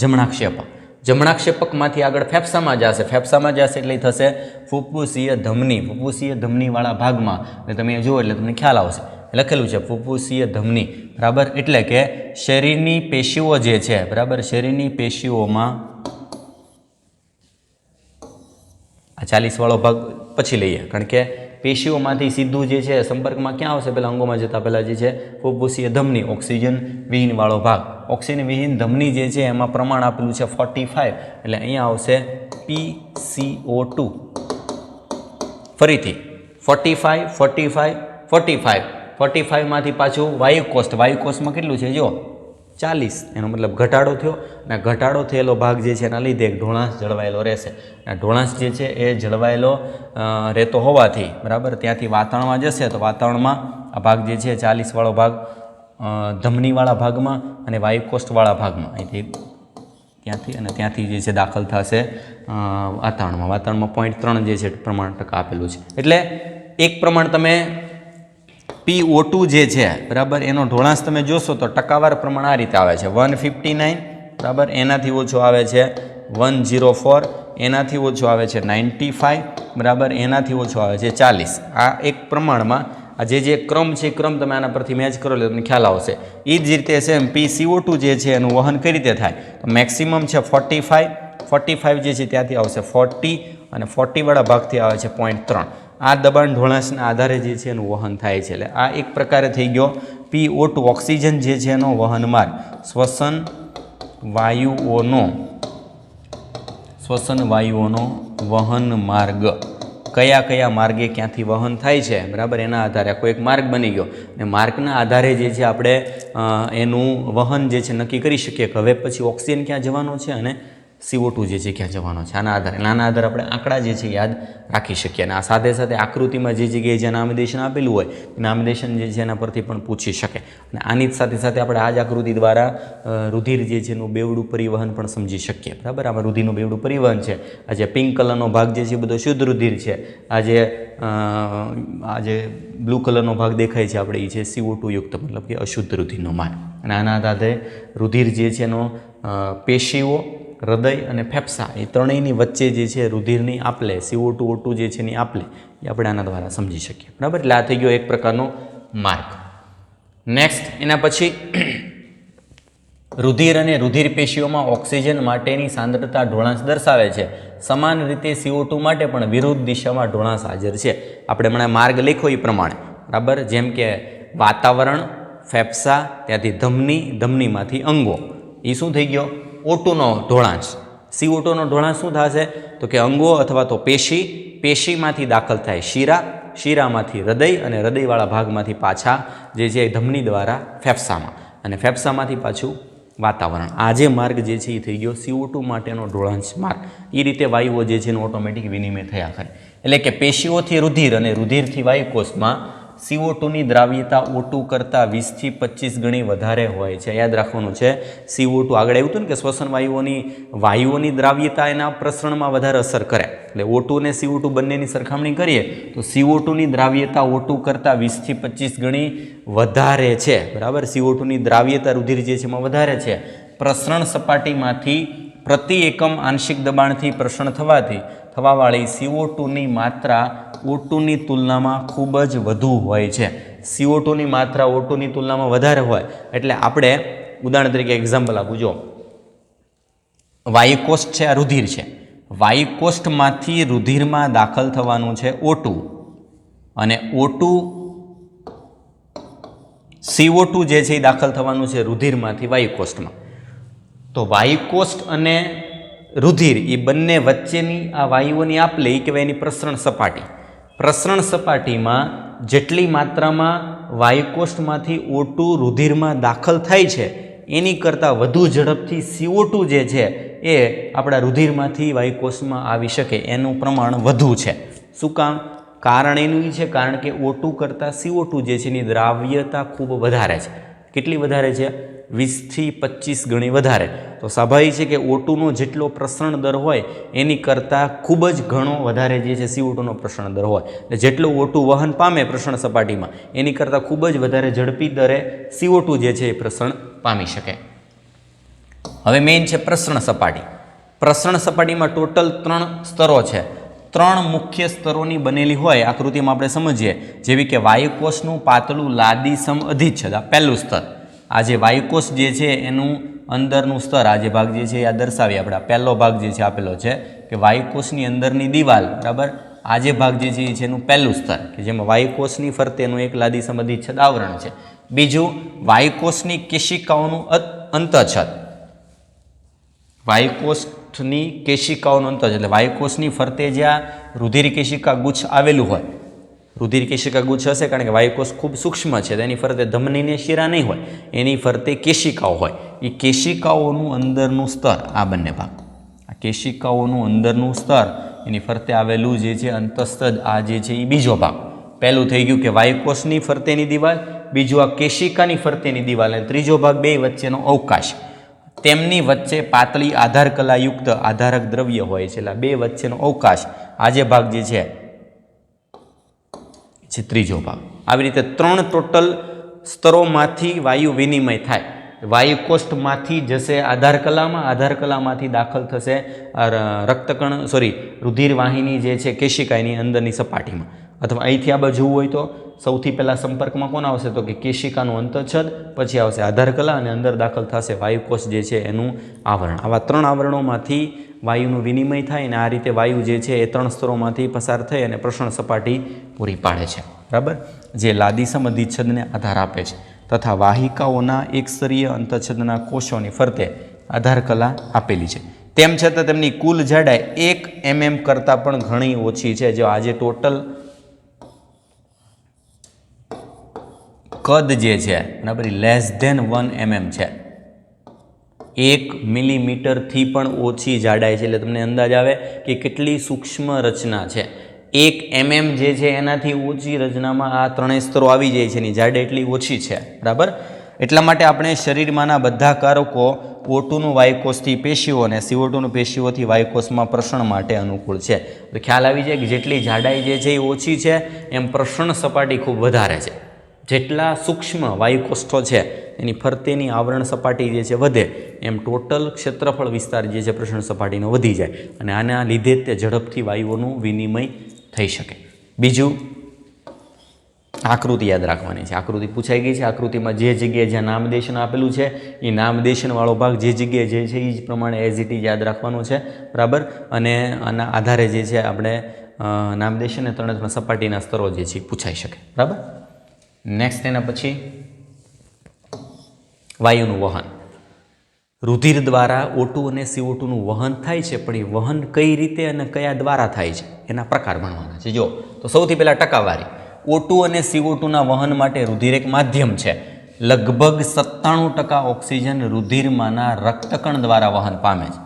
જમણા ક્ષેપક. જમણા ક્ષેપકમાંથી આગળ ફેફસામાં જશે, ફેફસામાં જશે એટલે થશે ફુફ્ફુસીય ધમની. ફુફ્ફુસીય ધમનીવાળા ભાગમાં, એટલે તમે જુઓ એટલે તમને ખ્યાલ આવશે, લખેલું છે ફુફ્ફુસીય ધમની, બરાબર. એટલે કે શરીરની પેશીઓ જે છે, બરાબર, શરીરની પેશીઓમાં આ 40 વાળો ભાગ પછી લઈએ, કારણ કે પેશીઓમાંથી સીધું જે છે સંપર્કમાં ક્યાં આવશે, પહેલાં અંગોમાં જતાં પહેલાં જે છે ફુફ્ફુસીય ધમની, ઓક્સિજન વિહીનવાળો ભાગ. ઓક્સિજન વિહીન ધમની જે છે એમાં પ્રમાણ આપેલું છે 45, એટલે અહીંયા આવશે PCO2. ફરીથી 45, 45, 45, 45માંથી પાછું વાયુકોષ્ઠ. વાયુકોષ્ઠમાં કેટલું છે જો 40, એનો મતલબ ઘટાડો થયો, અને ઘટાડો થયેલો ભાગ જે છે એના લીધે એક ઢોળાંશ જળવાયેલો રહેશે. અને ઢોળાંશ જે છે એ જળવાયેલો રહેતો હોવાથી, બરાબર, ત્યાંથી વાતાવરણમાં જશે તો વાતાવરણમાં આ ભાગ જે છે 40 વાળો ભાગ ધમનીવાળા ભાગમાં અને વાયુકોષ્ઠવાળા ભાગમાં, અહીંથી ત્યાંથી અને ત્યાંથી જે છે દાખલ થશે વાતાવરણમાં. વાતાવરણમાં 0.3 જે છે પ્રમાણ ટકા આપેલું છે. એટલે એક પ્રમાણ તમે PO2 જે છે, બરાબર, એનો ઢોળાંશ તમે જોશો તો ટકાવાર પ્રમાણ આ રીતે આવે છે 159, બરાબર, એનાથી ઓછો આવે છે 104, એનાથી ઓછો આવે છે 95, બરાબર, એનાથી ઓછો આવે છે 40. આ એક પ્રમાણમાં આ જે ક્રમ છે એ ક્રમ તમે આના પરથી મેચ કરો એટલે તમને ખ્યાલ આવશે. એ જ રીતે સેમ PCO2 જે છે એનું વહન કઈ રીતે થાય, તો મેક્સિમમ છે 45, 45 જે છે ત્યાંથી આવશે 40, અને 40 વાળા ભાગથી આવે છે 0.3. આ દબાણ ઢોળાંશના આધારે જે છે એનું વહન થાય છે. એટલે આ એક પ્રકારે થઈ ગયો PO2, ઓક્સિજન જે છે એનો વહન માર્ગ. શ્વસન વાયુઓનો વહન માર્ગ કયા કયા માર્ગે ક્યાંથી વહન થાય છે, બરાબર, એના આધારે કોઈ એક માર્ગ બની ગયો, અને માર્ગના આધારે જે છે આપણે એનું વહન જે છે નક્કી કરી શકીએ કે હવે પછી ઓક્સિજન ક્યાં જવાનો છે અને CO2 જે છે ક્યાં જવાનો છે. આના આધારે આપણે આંકડા જે છે યાદ રાખી શકીએ. અને આ સાથે સાથે આકૃતિમાં જે જગ્યાએ જે નામનિર્દેશન આપેલું હોય એ નામનિર્દેશન જે છે એના પરથી પણ પૂછી શકે. અને આની સાથે સાથે આપણે આ જ આકૃતિ દ્વારા રુધિર જે છે એનું બેવડું પરિવહન પણ સમજી શકીએ, બરાબર. આમાં રુધિરનું બેવડું પરિવહન છે. આ જે પિંક કલરનો ભાગ જે છે એ બધો શુદ્ધ રુધિર છે. આ જે બ્લુ કલરનો ભાગ દેખાય છે આપણે એ છે CO2 યુક્ત, મતલબ કે અશુદ્ધ રુધિરનો માર્ગ. અને આના આધારે રુધિર જે છે એનો પેશીઓ, હૃદય અને ફેફસા એ ત્રણેયની વચ્ચે જે છે રુધિરની આપલે CO2 O2 જે છે એની આપલે એ આપણે આના દ્વારા સમજી શકીએ, બરાબર. એટલે આ થઈ ગયો એક પ્રકારનો માર્ગ. નેક્સ્ટ એના પછી રુધિર અને રુધિર પેશીઓમાં ઓક્સિજન માટેની સાંદ્રતા ઢોળાંશ દર્શાવે છે. સમાન રીતે CO2 માટે પણ વિરુદ્ધ દિશામાં ઢોળાંશ હાજર છે. આપણે હમણાં માર્ગ લખ્યો એ પ્રમાણે, બરાબર. જેમ કે વાતાવરણ, ફેફસા, ત્યાંથી ધમની, ધમનીમાંથી અંગો. એ શું થઈ ગયો O2નો ઢોળાંશ. CO2નો ઢોળાંશ શું થશે તો કે અંગો અથવા તો પેશીમાંથી દાખલ થાય શીરા, શીરામાંથી હૃદય, અને હૃદયવાળા ભાગમાંથી પાછા જે છે ધમની દ્વારા ફેફસામાં, અને ફેફસામાંથી પાછું વાતાવરણ. આ જે માર્ગ જે છે એ થઈ ગયો CO2 માટેનો ઢોળાંશ માર્ગ. એ રીતે વાયુઓ જે છે એનો ઓટોમેટિક વિનિમય થયા કરે. એટલે કે પેશીઓથી રુધિર અને રુધિરથી વાયુકોષમાં CO2ની દ્રાવ્યતા O2 કરતાં 20 થી 25 ગણી વધારે હોય છે. યાદ રાખવાનું છે CO2 આગળ આવ્યું હતું ને કે શ્વસન વાયુઓની દ્રાવ્યતા એના પ્રસરણમાં વધારે અસર કરે. એટલે O2 અને CO2 બંનેની સરખામણી કરીએ તો CO2ની દ્રાવ્યતા O2 કરતાં 20 થી 25 ગણી વધારે છે, બરાબર. CO2ની દ્રાવ્યતા રુધિર જે છે એમાં વધારે છે. પ્રસરણ સપાટીમાંથી પ્રતિ એકમ આંશિક દબાણથી પ્રસરણ થવાવાળી CO2ની માત્રા O2ની તુલનામાં ખૂબ જ વધુ હોય છે. CO2ની માત્રા O2ની તુલનામાં વધારે હોય એટલે આપણે ઉદાહરણ તરીકે એક્ઝામ્પલ આપું. જો વાયુકોષ્ઠ છે, આ રુધિર છે. વાયુકોષ્ઠમાંથી રુધિરમાં દાખલ થવાનું છે O2, અને CO2 જે છે એ દાખલ થવાનું છે રુધિરમાંથી વાયુકોષ્ઠમાં. તો વાયુકોષ્ઠ અને રુધિર એ બંને વચ્ચેની આ વાયુઓની આપલે એ કહેવાય એની પ્રસરણ સપાટી. પ્રસરણ સપાટીમાં જેટલી માત્રામાં વાયુકોષ્ઠમાંથી O2 રુધિરમાં દાખલ થાય છે એની કરતાં વધુ ઝડપથી CO2 જે છે એ આપણા રુધિરમાંથી વાયુકોષ્ઠમાં આવી શકે એનું પ્રમાણ વધુ છે. શું કામ? કારણ એનું એ છે કારણ કે O2 કરતાં CO2 જે છે એની દ્રાવ્યતા ખૂબ વધારે છે. કેટલી વધારે છે? 20 થી 25 ગણી વધારે, તો સ્વાભાવિક છે કે O2નો જેટલો પ્રસરણ દર હોય એની કરતાં ખૂબ જ ઘણો વધારે જે છે CO2નો પ્રસરણ દર હોય. એટલે જેટલો O2 વહન પામે પ્રસરણ સપાટીમાં એની કરતાં ખૂબ જ વધારે ઝડપી દરે CO2 જે છે એ પ્રસરણ પામી શકે. હવે મેઇન છે પ્રસરણ સપાટી. પ્રસરણ સપાટીમાં ટોટલ 3 સ્તરો છે. 3 મુખ્ય સ્તરોની બનેલી હોય આકૃતિમાં આપણે સમજીએ, જેવી કે વાયુકોષનું પાતળું લાદી સમ અધિચ્છદ, આ પહેલું સ્તર. આ જે વાયુકોષ જે છે એનું અંદરનું સ્તર, આ જે ભાગ જે છે આ દર્શાવી આપણે. પહેલો ભાગ જે છે આપેલો છે કે વાયુકોષની અંદરની દિવાલ, બરાબર. આ જે ભાગ જે છે એ છે એનું પહેલું સ્તર કે જેમાં વાયુકોષની ફરતેનું એક લાદી સમ અધિચ્છદ આવરણ છે. બીજું વાયુકોષની કેશિકાઓનું અંતઃછદ. વાયુકોષની કેશિકાઓનો અંતઃછદ એટલે વાયુકોષની ફરતે જ્યાં રુધિર કેશિકા ગુચ્છ આવેલું હોય, રુધિર કેશિકા ગુચ્છ હશે કારણ કે વાયુકોષ ખૂબ સૂક્ષ્મ છે, તેની ફરતે ધમનીને શિરા નહીં હોય, એની ફરતે કેશિકાઓ હોય. એ કેશિકાઓનું અંદરનું સ્તર, આ બંને ભાગ, આ કેશિકાઓનું અંદરનું સ્તર એની ફરતે આવેલું જે છે અંતઃસ્તર, આ જે છે એ બીજો ભાગ. પહેલું થઈ ગયું કે વાયુકોષની ફરતેની દિવાલ, બીજું આ કેશિકાની ફરતેની દિવાલ, અને ત્રીજો ભાગ બે વચ્ચેનો અવકાશ. તેમની વચ્ચે પાતળી આધાર કલાયુક્ત આધારક દ્રવ્ય હોય છે, એટલે બે વચ્ચેનો અવકાશ, આ જે ભાગ જે છે ત્રીજો ભાગ. આવી રીતે 3 ટોટલ સ્તરોમાંથી વાયુ વિનિમય થાય. વાયુકોષ્ઠમાંથી જશે આધાર કલામાં, આધાર કલામાંથી દાખલ થશે રુધિર વાહિની જે છે કેશિકાની અંદરની સપાટીમાં. અથવા અહીંથી આ બાજુ જોવું હોય તો સૌથી પહેલાં સંપર્કમાં કોણ આવશે તો કે કેશિકાનું અંતઃછદ, પછી આવશે આધાર કલા અને અંદર દાખલ થશે વાયુકોષ જે છે એનું આવરણ. આવા 3 આવરણોમાંથી વાયુનું વિનિમય થાય અને આ રીતે વાયુ જે છે એ 3 સ્તરોમાંથી પસાર થઈ અને પ્રસરણ સપાટી પૂરી પાડે છે, બરાબર, જે લાદીસમ અધિચ્છદને આધાર આપે છે. તથા વાહિકાઓના એકસ્તરીય અંતઃછદના કોષોની ફરતે આધાર કલા આપેલી છે. તેમ છતાં તેમની કુલ જાડાઈ 1 mm કરતાં પણ ઘણી ઓછી છે. જો આજે ટોટલ કદ જે છે બરાબર લેસ ધેન 1 mm છે, 1 મિલીમીટરથી પણ ઓછી જાડાઈ છે. એટલે તમને અંદાજ આવે કે કેટલી સૂક્ષ્મ રચના છે. 1 mm જે છે એનાથી ઓછી રચનામાં આ 3 સ્તરો આવી જાય છે, એની જાડાઈ એટલી ઓછી છે, બરાબર. એટલા માટે આપણે શરીરમાંના બધા કારકો O2નું વાયુકોષથી પેશીઓ અને CO2નું પેશીઓથી વાયુકોષમાં પ્રસરણ માટે અનુકૂળ છે. તો ખ્યાલ આવી જાય કે જેટલી જાડાઈ જે છે એ ઓછી છે એમ પ્રસરણ સપાટી ખૂબ વધારે છે. જેટલા સૂક્ષ્મ વાયુકોષ્ઠો છે એની ફરતેની આવરણ સપાટી જે છે વધે એમ ટોટલ ક્ષેત્રફળ વિસ્તાર જે છે પ્રસરણ સપાટીનો વધી જાય અને આના લીધે તે ઝડપથી વાયુઓનું વિનિમય થઈ શકે. બીજું આકૃતિ યાદ રાખવાની છે. આકૃતિ પૂછાઈ ગઈ છે. આકૃતિમાં જે જગ્યાએ જ્યાં નામદેશન આપેલું છે એ નામદેશનવાળો ભાગ જે જગ્યાએ જે છે એ જ પ્રમાણે એઝ ઇટ ઇઝ યાદ રાખવાનું છે, બરાબર. અને આના આધારે જે છે આપણે નામદેશન અને 3 સપાટીના સ્તરો જે છે પૂછાઈ શકે, બરાબર. નેક્સ્ટ એના પછી વાયુનું વહન. રુધિર દ્વારા O2 અને CO2નું વહન થાય છે, પણ એ વહન કઈ રીતે અને કયા દ્વારા થાય છે એના પ્રકાર ભણવાના છે. જો તો સૌથી પહેલાં ટકાવારી. O2 અને CO2ના વહન માટે રુધિર એક માધ્યમ છે. લગભગ 97% ઓક્સિજન રુધિરમાંના રક્તકણ દ્વારા વહન પામે છે.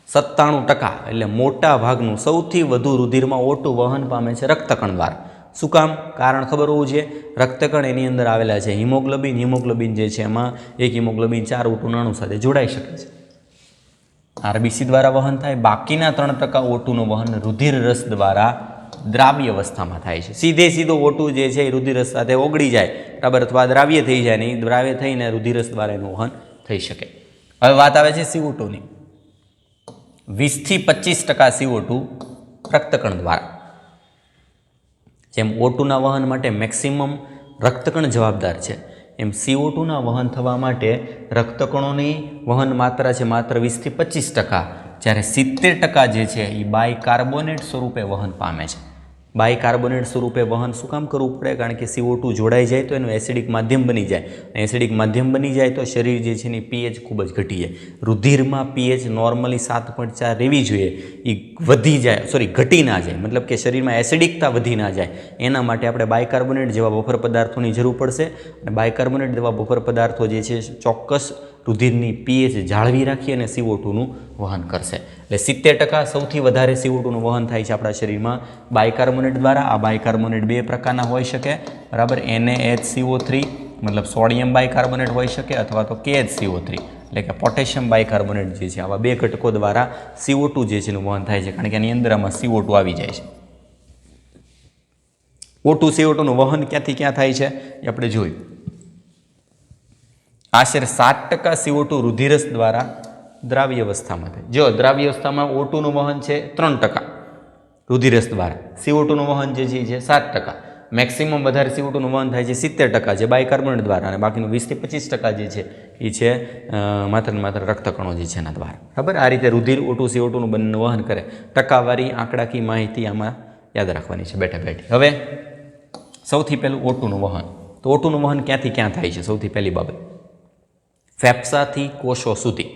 97% એટલે મોટા ભાગનું સૌથી વધુ રુધિરમાં O2 વહન પામે છે રક્તકણ દ્વારા. શું કામ? કારણ ખબર હોવું જોઈએ. રક્તકણ એની અંદર આવેલા છે હિમોગ્લોબિન. હિમોગ્લોબિન જે છે એમાં એક હિમોગ્લોબિન 4 O2 અણુ સાથે જોડાઈ શકે છે. RBC દ્વારા વહન થાય. બાકીના 3% O2નું વહન રુધિર રસ દ્વારા દ્રાવ્ય અવસ્થામાં થાય છે. સીધો O2 જે છે એ રુધિર રસ સાથે ઓગળી જાય, બરાબર, અથવા દ્રાવ્ય થઈ જાય ને એ દ્રાવ્ય થઈને રુધિર રસ દ્વારા એનું વહન થઈ શકે. હવે વાત આવે છે CO2ની. 20 થી 25% CO2 રક્તકણ દ્વારા. જેમ O2ના વહન માટે મેક્સિમમ રક્તકણ જવાબદાર છે એમ CO2ના વહન થવા માટે રક્તકણોની વહન માત્રા છે માત્ર 20 થી 25%, જ્યારે 70% જે છે એ બાયકાર્બોનેટ સ્વરૂપે વહન પામે છે. બાયકાર્બોનેટ સ્વરૂપે વહન શું કામ કરવું પડે? કારણ કે CO2 જોડાઈ જાય તો એનું એસિડિક માધ્યમ બની જાય. એસિડિક માધ્યમ બની જાય તો શરીર જે છે એની pH ખૂબ જ ઘટી જાય. રુધિરમાં pH નોર્મલી 7.4 રહેવી જોઈએ, એ વધી જાય, ઘટી ના જાય, મતલબ કે શરીરમાં એસિડિકતા વધી ના જાય. એના માટે આપણે બાયકાર્બોનેટ જેવા બફર પદાર્થોની જરૂર પડશે. અને બાયકાર્બોનેટ જેવા બફર પદાર્થો જે છે ચોક્કસ રુધિરની pH જાળવી રાખી અને CO2નું વહન કરશે. એટલે 70% સૌથી વધારે CO2નું વહન થાય છે આપણા શરીરમાં બાયકાર્બોનેટ દ્વારા. આ બાયકાર્બોનેટ 2 પ્રકારના હોઈ શકે, બરાબર. NaHCO3 મતલબ સોડિયમ બાયકાર્બોનેટ હોઈ શકે અથવા તો KHCO3 એટલે કે પોટેશિયમ બાયકાર્બોનેટ જે છે, આવા બે ઘટકો દ્વારા CO2 જે છે એનું વહન થાય છે, કારણ કે એની અંદર આમાં CO2 આવી જાય છે. O2 CO2 નું વહન ક્યાંથી ક્યાં થાય છે એ આપણે જોયું. આશરે 7% CO2 રુધિરસ દ્વારા દ્રાવ્ય અવસ્થામાં થાય. જો દ્રાવ્ય અવસ્થામાં O2 નું વહન છે 3%, રુધિરસ દ્વારા CO2 નું વહન જે છે 7%. મેક્સિમમ વધારે CO2 નું વહન થાય છે 70% જે બાયકાર્બોનેટ દ્વારા, અને બાકીનું 20 થી 25% જે છે એ છે માત્ર ને માત્ર રક્તકણો જે છે એના દ્વારા. બરાબર, આ રીતે રુધિર O2 CO2 નું બંને વહન કરે. ટકાવારી આંકડાકીય માહિતી આમાં યાદ રાખવાની છે બેઠા બેઠી. હવે સૌથી પહેલું O2 નું વહન. તો O2 નું વહન ક્યાંથી ક્યાં થાય છે? સૌથી પહેલી બાબત, ફેફસાથી કોષો સુધી.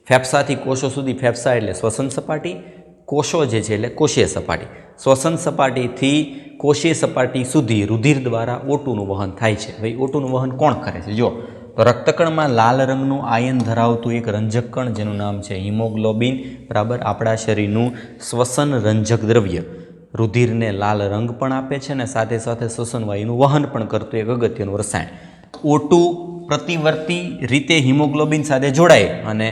ફેફસાથી કોષો સુધી, ફેફસા એટલે શ્વસન સપાટી, કોષો જે છે એટલે કોષીય સપાટી. શ્વસન સપાટીથી કોષીય સપાટી સુધી રુધિર દ્વારા O2 નું વહન થાય છે. ભાઈ O2 નું વહન કોણ કરે છે? જો તો રક્તકણમાં લાલ રંગનું આયન ધરાવતું એક રંજક કણ જેનું નામ છે હિમોગ્લોબિન, બરાબર, આપણા શરીરનું શ્વસન રંજક દ્રવ્ય, રુધિરને લાલ રંગ પણ આપે છે અને સાથે સાથે શ્વસન વાયુનું વહન પણ કરતું એક અગત્યનું રસાયણ. O2 પ્રતિવર્તી રીતે હિમોગ્લોબિન સાથે જોડાય અને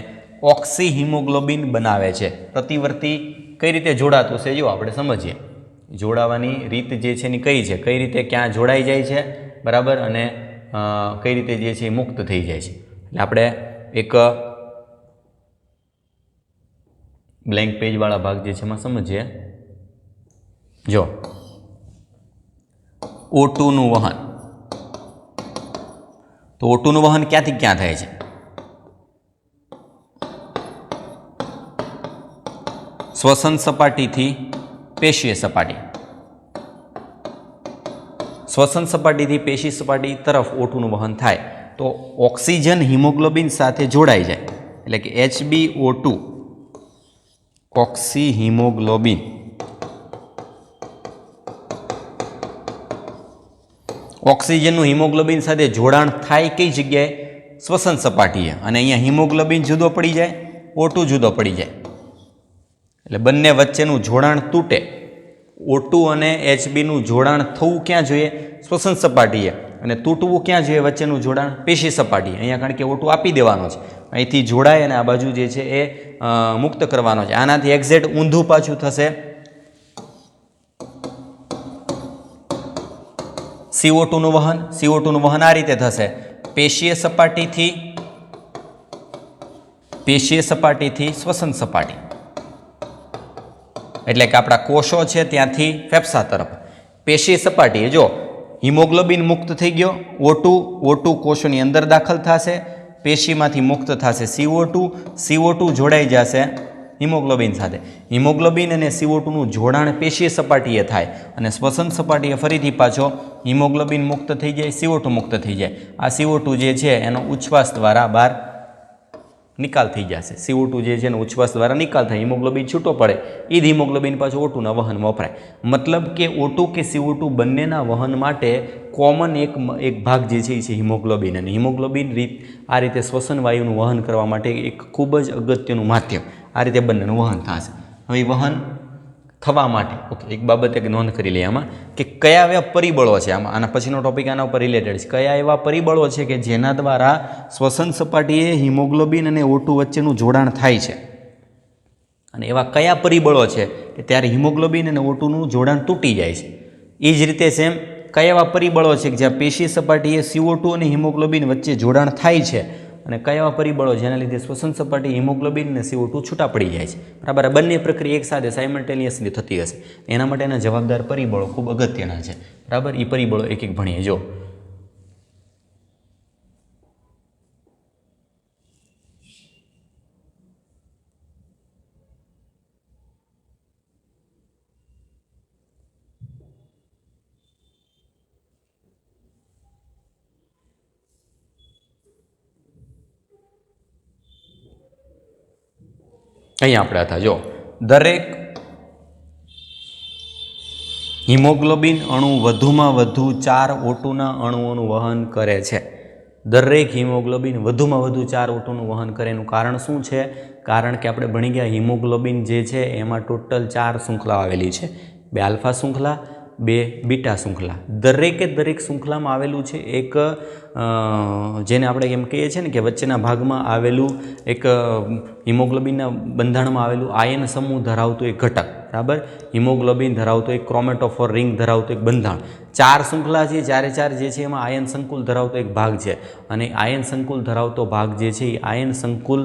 ઓક્સી હિમોગ્લોબિન બનાવે છે. પ્રતિવર્તી કઈ રીતે જોડાતું છે જો આપણે સમજીએ. જોડાવાની રીત જે છે એની કઈ છે, કઈ રીતે ક્યાં જોડાઈ જાય છે, બરાબર, અને કઈ રીતે જે છે એ મુક્ત થઈ જાય છે. એટલે આપણે એક બ્લેન્ક પેજવાળા ભાગ જે છે એમાં સમજીએ. જો O2 નું વહન, તો O2 નું વહન ક્યાંથી ક્યાં થાય છે? શ્વસન સપાટીથી પેશીય સપાટી. શ્વસન સપાટીથી પેશી સપાટી તરફ O2 નું વહન થાય તો ઓક્સિજન હિમોગ્લોબિન સાથે જોડાઈ જાય એટલે કે HbO2 ઓક્સી હિમોગ્લોબિન ઓક્સિજનનું હિમોગ્લોબિન સાથે જોડાણ થાય કઈ જગ્યાએ? શ્વસન સપાટીએ. અને અહીંયા હિમોગ્લોબિન જુદો પડી જાય, O2 જુદો પડી જાય, એટલે બંને વચ્ચેનું જોડાણ તૂટે. O2 અને Hbનું જોડાણ થવું ક્યાં જોઈએ? શ્વસન સપાટીએ. અને તૂટવું ક્યાં જોઈએ વચ્ચેનું જોડાણ? પેશી સપાટીએ. અહીંયા કારણ કે O2 આપી દેવાનો છે, અહીંથી જોડાય અને આ બાજુ જે છે એ મુક્ત કરવાનો છે. આનાથી એક્ઝેક્ટ ઊંધું પાછું થશે. CO2 નું વહન, CO2 નું વહન આ રીતે થશે, પેશીય સપાટીથી શ્વસન સપાટી, એટલે કે આપણા કોષો છે ત્યાંથી ફેફસા તરફ. પેશી સપાટીએ જો હિમોગ્લોબિન મુક્ત થઈ ગયો, O2 કોષોની અંદર દાખલ થશે, પેશીમાંથી મુક્ત થશે CO2 જોડાઈ જશે હિમોગ્લોબિન સાથે. હિમોગ્લોબિન અને CO2 નું જોડાણ પેશીય સપાટીએ થાય અને શ્વસન સપાટીએ ફરીથી પાછો હિમોગ્લોબિન મુક્ત થઈ જાય, CO2 મુક્ત થઈ જાય. આ CO2 જે છે એનો ઉચ્છ્વાસ દ્વારા બહાર નિકાલ થઈ જશે. CO2 જે છે એનો ઉચ્છ્વાસ દ્વારા નિકાલ થાય, હિમોગ્લોબિન છૂટો પડે, એ જ હિમોગ્લોબિન પાછું O2 ના વહનમાં વપરાય. મતલબ કે O2 કે CO2 બંનેના વહન માટે કોમન એક ભાગ જે છે એ છે હિમોગ્લોબિન. અને હિમોગ્લોબિન આ રીતે શ્વસન વાયુનું વહન કરવા માટે એક ખૂબ જ અગત્યનું માધ્યમ. આ રીતે બંનેનું વહન થશે. હવે વહન થવા માટે એક બાબત એક નોંધ કરી લઈએ આમાં કે કયા એવા પરિબળો છે, આના પછીનો ટોપિક આના ઉપર રિલેટેડ છે. કયા એવા પરિબળો છે કે જેના દ્વારા શ્વસન સપાટીએ હિમોગ્લોબિન અને O2 વચ્ચેનું જોડાણ થાય છે, અને એવા કયા પરિબળો છે કે ત્યારે હિમોગ્લોબિન અને O2 નું જોડાણ તૂટી જાય છે. એ જ રીતે સેમ કયા એવા પરિબળો છે કે જ્યાં પેશી સપાટીએ CO2 અને હિમોગ્લોબિન વચ્ચે જોડાણ થાય છે, અને કયા એવા પરિબળો જેના લીધે શ્વસન સપાટી હિમોગ્લોબિન અને CO2 છૂટા પડી જાય છે. બરાબર, બંને પ્રક્રિયા એકસાથે સાયમલ્ટેનિયસલી થતી હશે. એના માટેના જવાબદાર પરિબળો ખૂબ અગત્યના છે. બરાબર, એ પરિબળો એક એક ભણીએ. જો અહીંયા આપણે હતા. જો દરેક હિમોગ્લોબિન અણુ વધુમાં વધુ 4 O2ના અણુઓનું વહન કરે છે. દરેક હિમોગ્લોબિન વધુમાં વધુ 4 O2નું વહન કરે. એનું કારણ શું છે? કારણ કે આપણે ભણી ગયા હિમોગ્લોબિન જે છે એમાં ટોટલ 4 શૃંખલા આવેલી છે. 2 આલ્ફા શૃંખલા, 2 બીટા શૃંખલા. દરેકે દરેક શૃંખલામાં આવેલું છે એક જેને આપણે એમ કહીએ છીએ ને કે વચ્ચેના ભાગમાં આવેલું એક હિમોગ્લોબિનના બંધારણમાં આવેલું આયન સમૂહ ધરાવતું એક ઘટક, બરાબર. હિમોગ્લોબિન ધરાવતો એક ક્રોમેટોફોર રિંગ ધરાવતો એક બંધારણ. 4 શૃંખલા છે, 4 જે છે એમાં આયન સંકુલ ધરાવતો એક ભાગ છે, અને આયન સંકુલ ધરાવતો ભાગ જે છે એ આયન સંકુલ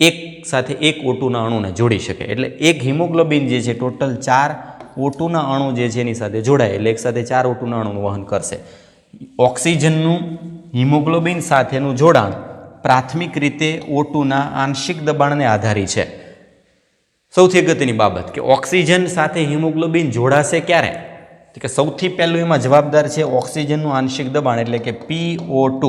એક સાથે એક O2ના અણુને જોડી શકે. એટલે એક હિમોગ્લોબિન જે છે ટોટલ 4 O2ના અણુ જે છે એની સાથે જોડાય એટલે એક સાથે 4 O2ના અણુનું વહન કરશે. ઓક્સિજનનું હિમોગ્લોબિન સાથેનું જોડાણ પ્રાથમિક રીતે O2ના આંશિક દબાણને આધારિત છે. સૌથી અગત્યની બાબત કે ઓક્સિજન સાથે હિમોગ્લોબિન જોડાશે ક્યારે, તો કે સૌથી પહેલું એમાં જવાબદાર છે ઓક્સિજનનું આંશિક દબાણ એટલે કે PO2.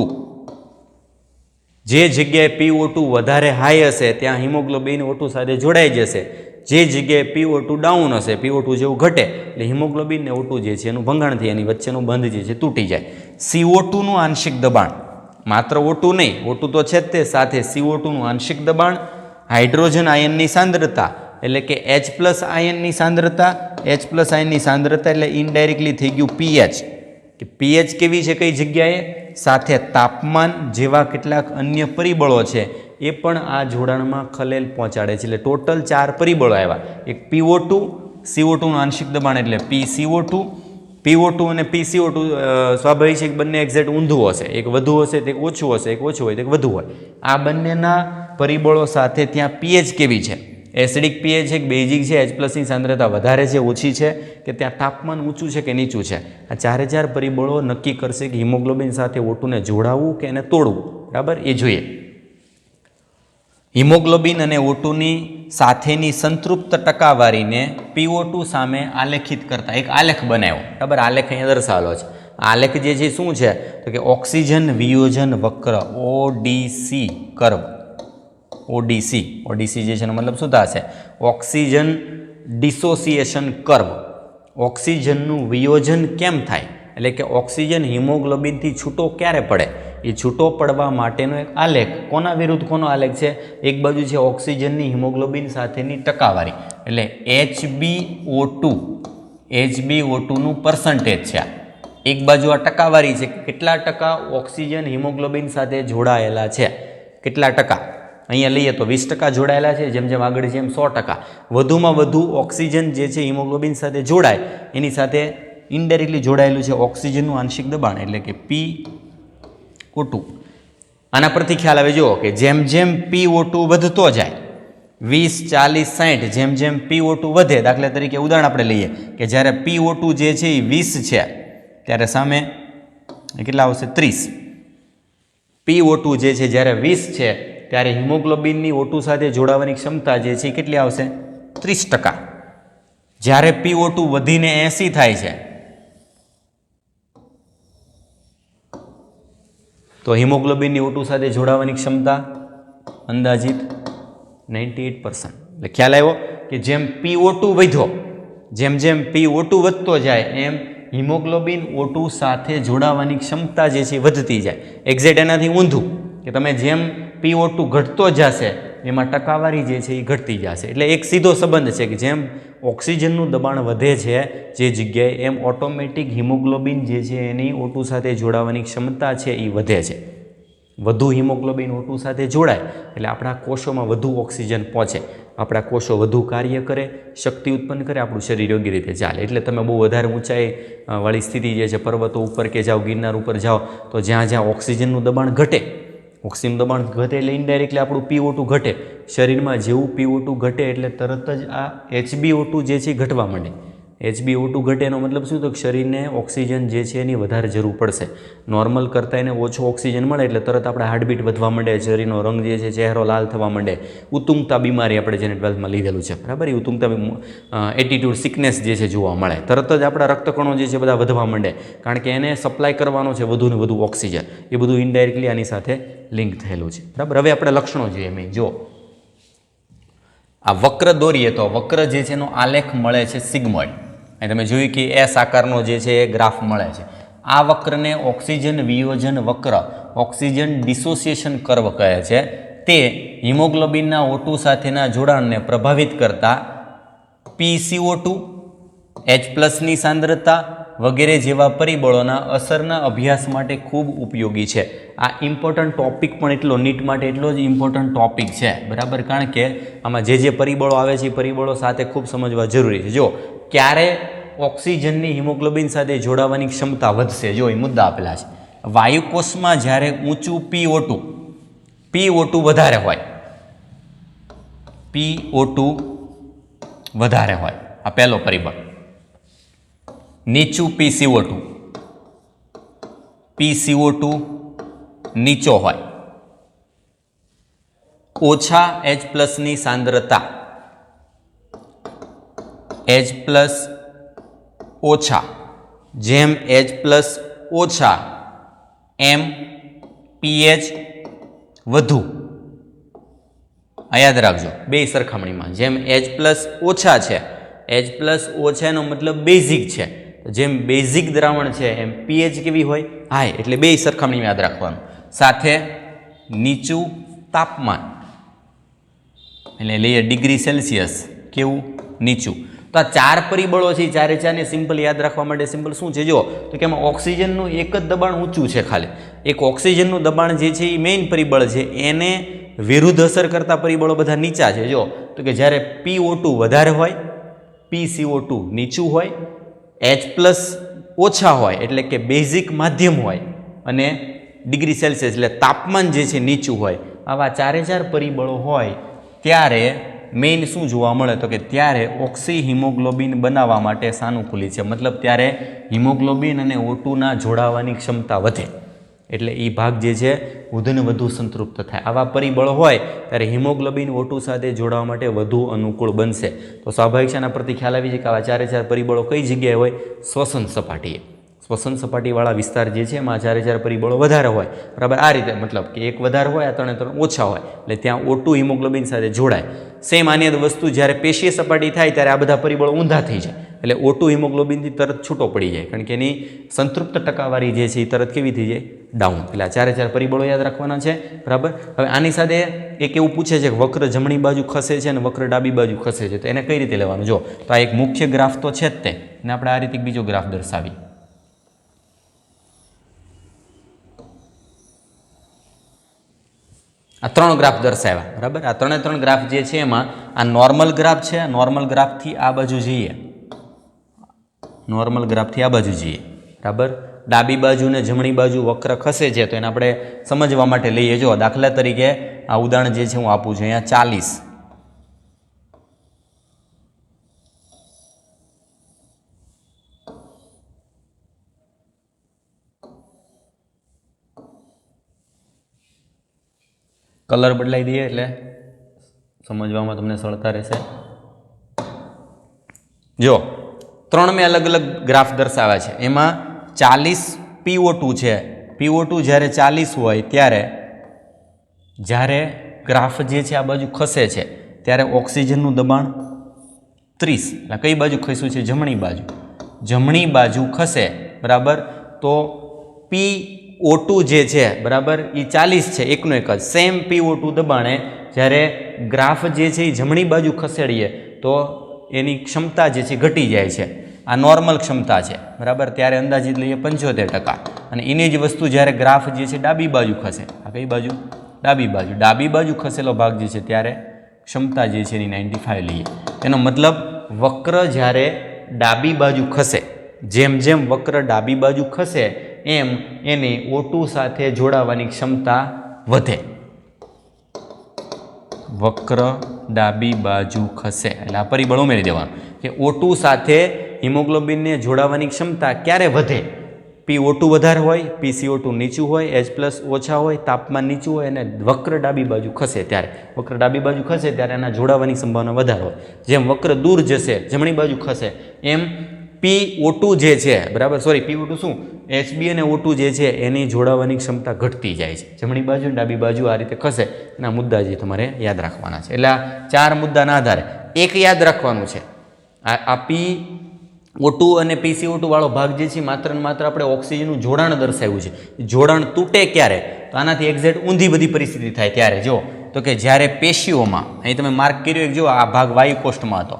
જે જગ્યાએ PO2 વધારે હાઈ હશે ત્યાં હિમોગ્લોબિન O2 સાથે જોડાઈ જશે. જે જગ્યાએ PO2 ડાઉન હશે, PO2 જેવું ઘટે એટલે હિમોગ્લોબિન ને O2 જે છે એનું ભંગાણ થઈ એની વચ્ચેનો બંધ જે છે તૂટી જાય. CO2નું આંશિક દબાણ, માત્ર O2 નહીં, O2 તો છે જ તે, સાથે CO2નું આંશિક દબાણ, હાઇડ્રોજન આયનની સાંદ્રતા એટલે કે H+ આયનની સાંદ્રતા, H+ આયનની સાંદ્રતા એટલે ઇનડાયરેક્ટલી થઈ ગયું pH, કે pH કેવી છે કઈ જગ્યાએ, સાથે તાપમાન જેવા કેટલાક અન્ય પરિબળો છે એ પણ આ જોડાણમાં ખલેલ પહોંચાડે છે. એટલે ટોટલ 4 પરિબળો આવ્યા. એક PO2, CO2નું આંશિક દબાણ એટલે PCO2, PO2 અને PCO2 સ્વાભાવિક છે કે બંને એક્ઝેક્ટ ઊંધું હશે, એક વધુ હશે તે ઓછું હશે, એક ઓછું હોય તો એક વધુ હોય. આ બંનેના પરિબળો સાથે ત્યાં pH કેવી છે, એસિડિક pH છે કે બેઝિક છે, H+ની સાંદ્રતા વધારે છે ઓછી છે, કે ત્યાં તાપમાન ઊંચું છે કે નીચું છે, આ 4 પરિબળો નક્કી કરશે કે હિમોગ્લોબિન સાથે O2ને જોડાવવું કે એને તોડવું, બરાબર. એ જોઈએ. હિમોગ્લોબિન અને O2ની સાથેની સંતૃપ્ત ટકાવારીને PO2 સામે આલેખિત કરતા એક આલેખ બનાવ્યો, બરાબર. આલેખ અહીંયા દર્શાવેલો છે. આલેખ જે છે શું છે તો કે ઓક્સિજન વિયોજન વક્ર, ODC કર્વ. ODC જે છે એનો મતલબ શું થશે, ઓક્સિજન ડિસોસિએશન કર્વ. ઓક્સિજનનું વિયોજન કેમ થાય એટલે કે ઓક્સિજન હિમોગ્લોબિનથી છૂટો ક્યારે પડે, એ છૂટો પડવા માટેનો એક આલેખ. કોના વિરુદ્ધ કોનો આલેખ છે, એક બાજુ છે ઓક્સિજનની હિમોગ્લોબિન સાથેની ટકાવારી એટલે HbO2નું પર્સન્ટેજ છે. એક બાજુ આ ટકાવારી છે કે કેટલા ટકા ઓક્સિજન હિમોગ્લોબિન સાથે જોડાયેલા છે, કેટલા ટકા. અહીંયા લઈએ તો 20% જોડાયેલા છે, જેમ જેમ આગળ છે એમ 100%. વધુમાં વધુ ઓક્સિજન જે છે હિમોગ્લોબિન સાથે જોડાય એની સાથે ઇનડાયરેક્ટલી જોડાયેલું છે ઓક્સિજનનું આંશિક દબાણ એટલે કે PO2. આના પરથી ખ્યાલ આવે જુઓ કે જેમ જેમ PO2 વધતો જાય 20, 40, 60 જેમ જેમ PO2 વધે, દાખલા તરીકે ઉદાહરણ આપણે લઈએ કે જ્યારે PO2 જે છે એ 20 છે ત્યારે સામે કેટલા આવશે 30. PO2 જે છે જ્યારે 20 છે ત્યારે હિમોગ્લોબિનની O2 સાથે જોડાવાની ક્ષમતા જે છે એ કેટલી આવશે 30%. જ્યારે PO2 વધીને 80 થાય છે તો હિમોગ્લોબિનની O2 સાથે જોડાવાની ક્ષમતા અંદાજિત 98%. એટલે ખ્યાલ આવ્યો કે જેમ PO2 વધ્યો, જેમ જેમ PO2 વધતો જાય એમ હિમોગ્લોબિન O2 સાથે જોડાવાની ક્ષમતા જે છે વધતી જાય. એક્ઝેક્ટ એનાથી ઊંધું કે તમે જેમ PO2 ઘટતો જશે એમાં ટકાવારી જે છે એ ઘટતી જશે. એટલે એક સીધો સંબંધ છે કે જેમ ઓક્સિજનનું દબાણ વધે છે જે જગ્યાએ એમ ઓટોમેટિક હિમોગ્લોબિન જે છે એની O2 સાથે જોડાવાની ક્ષમતા છે એ વધે છે. વધુ હિમોગ્લોબિન O2 સાથે જોડાય એટલે આપણા કોષોમાં વધુ ઓક્સિજન પહોંચે, આપણા કોષો વધુ કાર્ય કરે, શક્તિ ઉત્પન્ન કરે, આપણું શરીર યોગ્ય રીતે ચાલે. એટલે તમે બહુ વધારે ઊંચાઈ વાળી સ્થિતિ જે છે પર્વતો ઉપર કે જાઓ, ગિરનાર ઉપર જાઓ તો જ્યાં જ્યાં ઓક્સિજનનું દબાણ ઘટે, ઓક્સિજન દબાણ ઘટે એટલે ઇનડાયરેક્ટલી આપણું PO2 ઘટે. શરીરમાં જેવું PO2 ઘટે એટલે તરત જ આ HbO2 જે છે ઘટવા માંડે. HbO2 ઘટે એનો મતલબ શું, તો કે શરીરને ઓક્સિજન જે છે એની વધારે જરૂર પડશે. નોર્મલ કરતાં એને ઓછો ઓક્સિજન મળે એટલે તરત આપણે હાર્ટબીટ વધવા માંડે, શરીરનો રંગ જે છે ચહેરો લાલ થવા માંડે. ઉત્તુંગતા બીમારી આપણે જેને 12માં લીધેલું છે, બરાબર, એ ઉત્તુંગતા એટીટ્યુડ સિકનેસ જે છે જોવા મળે. તરત જ આપણા રક્તકણો જે છે બધા વધવા માંડે, કારણ કે એને સપ્લાય કરવાનો છે વધુ ને વધુ ઓક્સિજન. એ બધું ઇનડાયરેક્ટલી આની સાથે લિંક થયેલું છે, બરાબર. હવે આપણે લક્ષણો જોઈએ. મેં જો આ વક્ર દોરીએ તો વક્ર જે છે એનો આલેખ મળે છે સિગ્મોઇડ. અહીં તમે જોયું કે એસ આકારનો જે છે એ ગ્રાફ મળે છે. આ વક્રને ઓક્સિજન વિયોજન વક્ર, ઓક્સિજન ડિસોસિએશન કર્વ કહે છે. તે હિમોગ્લોબિનના O2 સાથેના જોડાણને પ્રભાવિત કરતા PCO2, H+ની સાંદ્રતા, વગેરે જેવા પરિબળોના અસરના અભ્યાસ માટે ખૂબ ઉપયોગી છે. આ ઇમ્પોર્ટન્ટ ટોપિક પણ એટલો નીટ માટે એટલો જ ઇમ્પોર્ટન્ટ ટોપિક છે, બરાબર. કારણ કે આમાં જે પરિબળો આવે છે એ પરિબળો સાથે ખૂબ સમજવા જરૂરી છે. જો ક્યારે ઓક્સિજનની હિમોગ્લોબિન સાથે જોડાવાની ક્ષમતા વધશે, જો એ મુદ્દા આપેલા છે. વાયુકોષમાં જ્યારે ઊંચું PO2 વધારે હોય, PO2 વધારે હોય, આ પહેલો પરિબળ. નીચું PCO2 નીચો હોય. ઓછા H+ ની સાંદ્રતા, H+ ઓછા, જેમ H+ ઓછા એમ pH વધુ. આ યાદ રાખજો બે સરખામણીમાં. જેમ H+ ઓછા છે, H+ ઓછાનો મતલબ બેઝિક છે, જેમ બેઝિક દ્રાવણ છે એમ pH કેવી હોય, હાઈ. એટલે બે સરખામણી યાદ રાખવાનું. સાથે નીચું તાપમાન, એટલે લઈએ ડિગ્રી સેલ્સિયસ, કેવું નીચું. તો આ 4 પરિબળો છે, ચારે ચારને સિમ્પલ યાદ રાખવા માટે સિમ્પલ શું છે, જો તો કે એમાં ઓક્સિજનનું એક જ દબાણ ઊંચું છે. ખાલી એક ઓક્સિજનનું દબાણ જે છે એ મેઇન પરિબળ છે, એને વિરુદ્ધ અસર કરતા પરિબળો બધા નીચા છે. જો તો કે જ્યારે PO2 વધારે હોય, PCO2 નીચું હોય, H+ ઓછા હોય એટલે કે બેઝિક માધ્યમ હોય, અને ડિગ્રી સેલ્સિયસ એટલે તાપમાન જે છે નીચું હોય. આવા ચારે ચાર પરિબળો હોય ત્યારે મેઇન શું જોવા મળે, તો કે ત્યારે ઓક્સી હિમોગ્લોબિન બનાવવા માટે સાનુકૂલિત છે. મતલબ ત્યારે હિમોગ્લોબિન અને O2ના જોડાવાની ક્ષમતા વધે, એટલે એ ભાગ જે છે વધુને વધુ સંતૃપ્ત થાય. આવા પરિબળો હોય ત્યારે હિમોગ્લોબિન O2 સાથે જોડાવા માટે વધુ અનુકૂળ બનશે. તો સ્વાભાવિક છે આના પરથી ખ્યાલ આવી છે કે આવા ચારે ચાર પરિબળો કઈ જગ્યાએ હોય, શ્વસન સપાટીએ. શ્વસન સપાટીવાળા વિસ્તાર જે છે એમાં ચારે ચાર પરિબળો વધારે હોય, બરાબર. આ રીતે મતલબ કે એક વધારે હોય, આ ત્રણે ત્રણ ઓછા હોય, એટલે ત્યાં O2 હિમોગ્લોબિન સાથે જોડાય. સેમ આની વસ્તુ જ્યારે પેશીય સપાટી થાય ત્યારે આ બધા પરિબળો ઊંધા થઈ જાય, એટલે O2 હિમોગ્લોબિનથી તરત છૂટો પડી જાય, કારણ કે એની સંતૃપ્ત ટકાવારી જે છે એ તરત કેવી થઈ જાય, ડાઉન. એટલે આ ચારે ચાર પરિબળો યાદ રાખવાના છે, બરાબર. હવે આની સાથે એક એવું પૂછે છે કે વક્ર જમણી બાજુ ખસે છે અને વક્ર ડાબી બાજુ ખસે છે, તો એને કઈ રીતે લેવાનું. જો તો આ એક મુખ્ય ગ્રાફ તો છે જ તે, અને આપણે આ રીતે બીજો ગ્રાફ દર્શાવી. આ 3 ગ્રાફ દર્શાવ્યા, બરાબર. આ 3 ગ્રાફ જે છે એમાં આ નોર્મલ ગ્રાફ છે. નોર્મલ ગ્રાફથી આ બાજુ જઈએ, નોર્મલ ગ્રાફથી આ બાજુ જઈએ, બરાબર. ડાબી બાજુ ને જમણી બાજુ વક્ર ખસે છે, તો એને આપણે સમજવા માટે લઈએ. જો દાખલા તરીકે આ ઉદાહરણ જે છે હું આપું છું, અહીંયા 40, કલર બદલાઈ દઈએ એટલે સમજવામાં તમને સરળતા રહેશે. જો 3 મેં અલગ અલગ ગ્રાફ દર્શાવ્યા છે. એમાં 40 PO2 છે. PO2 જ્યારે 40 હોય ત્યારે જ્યારે ગ્રાફ જે છે આ બાજુ ખસે છે ત્યારે ઓક્સિજનનું દબાણ 30, એટલે કઈ બાજુ ખસ્યું છે, જમણી બાજુ. જમણી બાજુ ખસે, બરાબર. તો PO2 જે છે, બરાબર, એ 40 છે, એકનો એક જ સેમ PO2 દબાણે જ્યારે ગ્રાફ જે છે એ જમણી બાજુ ખસેડીએ તો એની ક્ષમતા જે છે ઘટી જાય છે. આ નોર્મલ ક્ષમતા છે, બરાબર. ત્યારે અંદાજિત લઈએ 75%. અને એની જ વસ્તુ જ્યારે ગ્રાફ જે છે ડાબી બાજુ ખસે, આ કઈ બાજુ, ડાબી બાજુ. ડાબી બાજુ ખસેલો ભાગ જે છે ત્યારે ક્ષમતા જે છે એની 95 લઈએ. એનો મતલબ વક્ર જ્યારે ડાબી બાજુ ખસે, જેમ જેમ વક્ર ડાબી બાજુ ખસે એમ એની O2 સાથે જોડાવાની ક્ષમતા વધે. વક્ર ડાબી બાજુ ખસે એટલે આ પરિબળ ઉમેરી દેવાનું કે O2 સાથે હિમોગ્લોબિનને જોડાવાની ક્ષમતા ક્યારે વધે, PO2 વધારે હોય, PCO2 નીચું હોય, H+ ઓછા હોય, તાપમાન નીચું હોય અને વક્ર ડાબી બાજુ ખસે ત્યારે. વક્ર ડાબી બાજુ ખસે ત્યારે એના જોડાવાની સંભાવના વધારે હોય. જેમ વક્ર દૂર જશે, જમણી બાજુ ખસે, એમ PO2 જે છે, બરાબર, સોરી PO2 શું, HB અને O2 જે છે એની જોડાવાની ક્ષમતા ઘટતી જાય છે. જમણી બાજુ અને ડાબી બાજુ આ રીતે ખસે, એના મુદ્દા જે તમારે યાદ રાખવાના છે. એટલે આ 4 મુદ્દાના આધારે એક યાદ રાખવાનું છે, આ PO2 અને PCO2 વાળો ભાગ જે છે માત્ર ને માત્ર આપણે ઓક્સિજનનું જોડાણ દર્શાવ્યું છે. જોડાણ તૂટે ક્યારે, તો આનાથી એક્ઝેક્ટ ઊંધી બધી પરિસ્થિતિ થાય ત્યારે. જો તો કે જ્યારે પેશીઓમાં, અહીં તમે માર્ક કર્યો એક, જો આ ભાગ વાયુકોષ્ઠમાં હતો,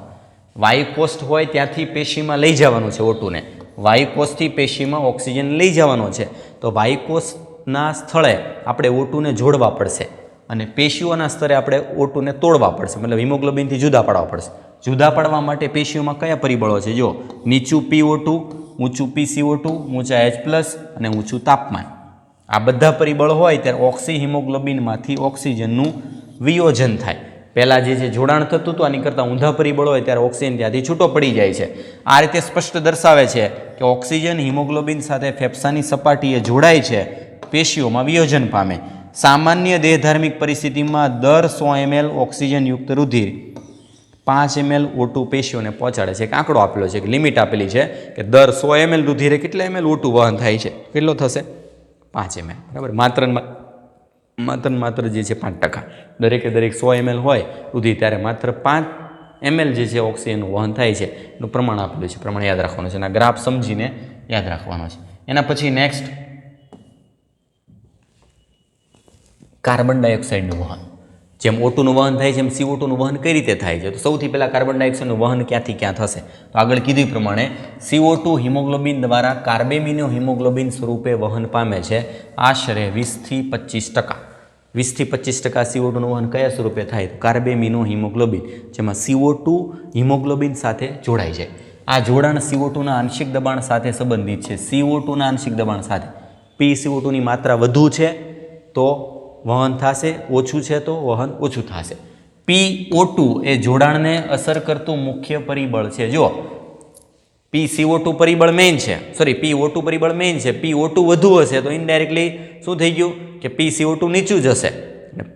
વાયુકોષ્ઠ હોય ત્યાંથી પેશીમાં લઈ જવાનું છે O2 ને. વાયુકોષથી પેશીમાં ઓક્સિજન લઈ જવાનો છે તો વાયુકોષના સ્થળે આપણે O2ને જોડવા પડશે અને પેશીઓના સ્તરે આપણે O2ને તોડવા પડશે, મતલબ હિમોગ્લોબિનથી જુદા પાડવા પડશે. જુદા પાડવા માટે પેશીઓમાં કયા પરિબળો છે? જો નીચું PO2, ઊંચું PCO2, ઊંચા H+ અને ઊંચું તાપમાન. આ બધા પરિબળો હોય ત્યારે ઓક્સી હિમોગ્લોબિનમાંથી ઓક્સિજનનું વિયોજન થાય. પહેલાં જે જોડાણ થતું હતું આની કરતાં ઊંધા પરિબળો હોય ત્યારે ઓક્સિજન ત્યાંથી છૂટો પડી જાય છે. આ રીતે સ્પષ્ટ દર્શાવે છે કે ઓક્સિજન હિમોગ્લોબિન સાથે ફેફસાની સપાટીએ જોડાય છે, પેશીઓમાં વિયોજન પામે. સામાન્ય દેહધાર્મિક પરિસ્થિતિમાં દર 100 ml ઓક્સિજનયુક્ત રુધિર 5 ml O2 પેશીઓને પહોંચાડે છે. એક આંકડો આપેલો છે, એક લિમિટ આપેલી છે કે દર 100 ml રુધિરે કેટલા ml O2 વહન થાય છે? કેટલો થશે? 5 ml. બરાબર. માત્ર જે છે 5%. દરેકે દરેક 100 ml હોય રુધિર ત્યારે માત્ર 5 ml જે છે ઓક્સિજનનું વહન થાય છે એનું પ્રમાણ આપેલું છે. પ્રમાણ યાદ રાખવાનું છે અને ગ્રાફ સમજીને યાદ રાખવાનો છે. એના પછી નેક્સ્ટ કાર્બન ડાયોક્સાઇડનું વહન. જેમ O2નું વહન થાય છે એમ CO2નું વહન કઈ રીતે થાય છે? તો સૌથી પહેલાં કાર્બન ડાયોક્સાઇડનું વહન ક્યાંથી ક્યાં થશે? તો આગળ કીધું પ્રમાણે CO2 હિમોગ્લોબિન દ્વારા કાર્બેમિનો હિમોગ્લોબિન સ્વરૂપે વહન પામે છે આશરે 20-25%. 20-25% CO2નું વહન કયા સ્વરૂપે થાય? તો કાર્બેમિનો હિમોગ્લોબિન, જેમાં CO2 હિમોગ્લોબિન સાથે જોડાય છે. આ જોડાણ CO2ના આંશિક દબાણ સાથે સંબંધિત છે. CO2ના આંશિક દબાણ સાથે. PCO2ની માત્રા વધુ છે તો વહન થશે, ઓછું છે તો વહન ઓછું થશે. PO2 એ જોડાણને અસર કરતું મુખ્ય પરિબળ છે. જો PCO2 પરિબળ મેઇન છે, PO2 પરિબળ મેઇન છે. PO2 વધુ હશે તો ઇનડાયરેક્ટલી શું થઈ ગયું કે PCO2 નીચું જશે.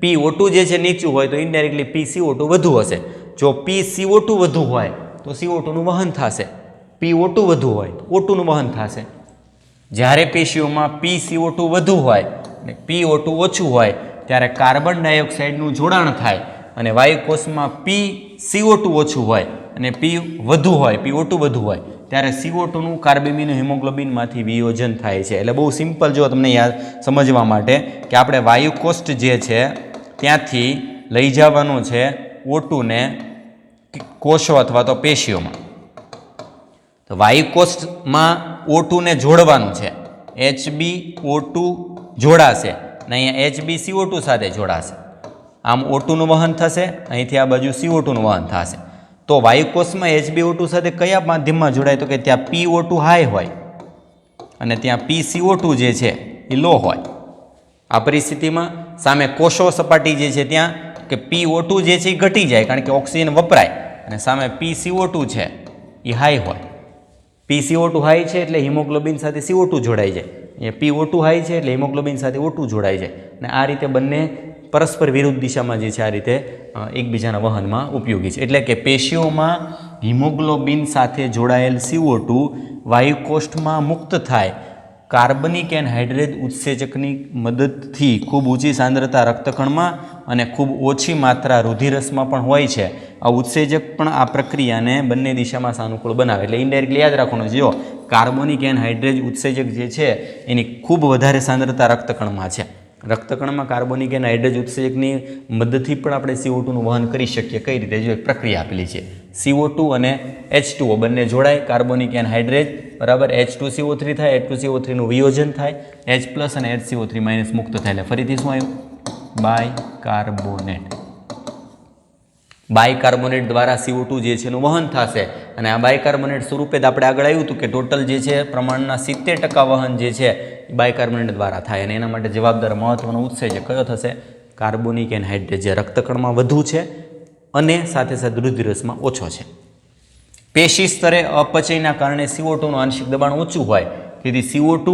PO2 જે છે નીચું હોય તો ઇનડાયરેક્ટલી PCO2 વધુ હશે. જો PCO2 વધુ હોય તો CO2નું વહન થશે. PO2 વધુ હોય તો O2નું વહન થશે. જ્યારે પેશીઓમાં PCO2 વધુ હોય અને PO2 ઓછું હોય ત્યારે કાર્બન ડાયોક્સાઇડનું જોડાણ થાય અને વાયુકોષમાં PCO2 ઓછું હોય અને P વધુ હોય, PO2 વધુ હોય ત્યારે CO2નું કાર્બેમિનો હિમોગ્લોબિનમાંથી વિયોજન થાય છે. એટલે બહુ સિમ્પલ જો તમને યાદ સમજવા માટે કે આપણે વાયુકોષ્ઠ જે છે ત્યાંથી લઈ જવાનું છે O2ને કોષો અથવા તો પેશીઓમાં. તો વાયુકોષ્ઠમાં O2ને જોડવાનું છે. HbO2 જોડાશે અને અહીંયા HbCO2 સાથે જોડાશે. આમ O2નું વહન થશે, અહીંથી આ બાજુ CO2નું વહન થશે. તો વાયુકોષમાં HbO2 સાથે કયા માધ્યમમાં જોડાય? તો કે ત્યાં PO2 હાઈ હોય અને ત્યાં PCO2 જે છે એ લો હોય. આ પરિસ્થિતિમાં સામે કોષો સપાટી જે છે ત્યાં કે PO2 જે છે એ ઘટી જાય કારણ કે ઓક્સિજન વપરાય અને સામે PCO2 છે એ હાઈ હોય. PCO2 હાઈ છે એટલે હિમોગ્લોબિન સાથે CO2 જોડાઈ જાય. PO2 હાઈ છે એટલે હિમોગ્લોબિન સાથે O2 જોડાઈ જાય અને આ રીતે બંને પરસ્પર વિરુદ્ધ દિશામાં જે છે આ રીતે એકબીજાના વહનમાં ઉપયોગી છે. એટલે કે પેશીઓમાં હિમોગ્લોબિન સાથે જોડાયેલ CO2 વાયુકોષ્ઠમાં મુક્ત થાય કાર્બનિક એનહાઇડ્રેટ ઉત્સેચકની મદદથી ખૂબ ઊંચી સાંદ્રતા રક્તકણમાં અને ખૂબ ઓછી માત્રા રુધિરસમાં પણ હોય છે. આ ઉત્સેચક પણ આ પ્રક્રિયાને બંને દિશામાં સાનુકૂળ બનાવે. એટલે ઇનડાયરેક્ટલી યાદ રાખવાનું છે. જો કાર્બોનિક એનહાઇડ્રેટ ઉત્સેચક જે છે એની ખૂબ વધારે સાંદ્રતા રક્તકણમાં છે. રક્તકણમાં કાર્બોનિક એનહાઇડ્રેટ ઉત્સેચકની મદદથી પણ આપણે CO2નું વહન કરી શકીએ. કઈ રીતે? જો એક પ્રક્રિયા આપેલી છે. CO2 અને H2O બંને જોડાય, કાર્બોનિક એનહાઇડ્રેટ બરાબર H2CO3 થાય, H2CO3નું વિયોજન થાય, H+ અને HCO3 - મુક્ત થાય. એટલે ફરીથી શું આવ્યું? બાયકાર્બોનેટ. બાયકાર્બોનેટ દ્વારા CO2 જે છે એનું વહન થશે અને આ બાયકાર્બોનેટ સ્વરૂપે જ આપણે આગળ આવ્યું હતું કે ટોટલ જે છે પ્રમાણના 70% વહન જે છે એ બાયકાર્બોનેટ દ્વારા થાય અને એના માટે જવાબદાર મહત્વનો ઉત્સેચક કયો થશે? કાર્બોનિક એનહાઇડ્રેટ, જે રક્તકણમાં વધુ છે અને સાથે સાથે રુધિરસમાં ઓછો છે. પેશી સ્તરે અપચયના કારણે CO2નું આંશિક દબાણ ઓછું હોય તેથી CO2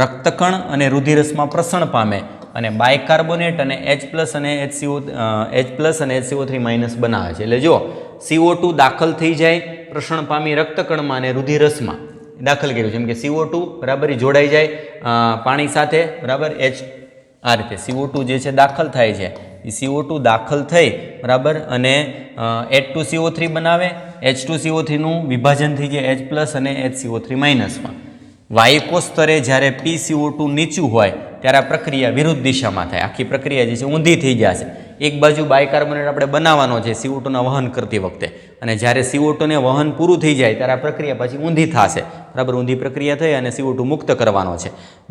રક્તકણ અને રુધિરસમાં પ્રસરણ પામે અને બાયકાર્બોનેટ અને H+ અને HCO3 - બનાવે છે. એટલે જો CO2 દાખલ થઈ જાય પ્રસરણ પામી રક્તકણમાં અને રુધિરસમાં દાખલ કર્યું, જેમ કે CO2 બરાબર જોડાઈ જાય પાણી સાથે બરાબર આ રીતે CO2 જે છે દાખલ થાય છે. એ CO2 દાખલ થઈ બરાબર અને H2CO3 બનાવે. H2CO3નું વિભાજન થઈ જાય H+ અને HCO3 - માં. વાયુકોષ સ્તરે જ્યારે PCO2 નીચું હોય ત્યારે આ પ્રક્રિયા વિરુદ્ધ દિશામાં થાય. આખી પ્રક્રિયા જે છે ઊંધી થઈ જશે. એક બાજુ બાયકાર્બોનેટ આપણે બનાવવાનો છે CO2 વહન કરતી વખતે, અને જ્યારે CO2 ને વહન પૂરું થઈ જાય ત્યારે આ પ્રક્રિયા પછી ઊંધી થશે, બરાબર. ઊંધી પ્રક્રિયા થઈ અને CO2 મુક્ત કરવાનો છે.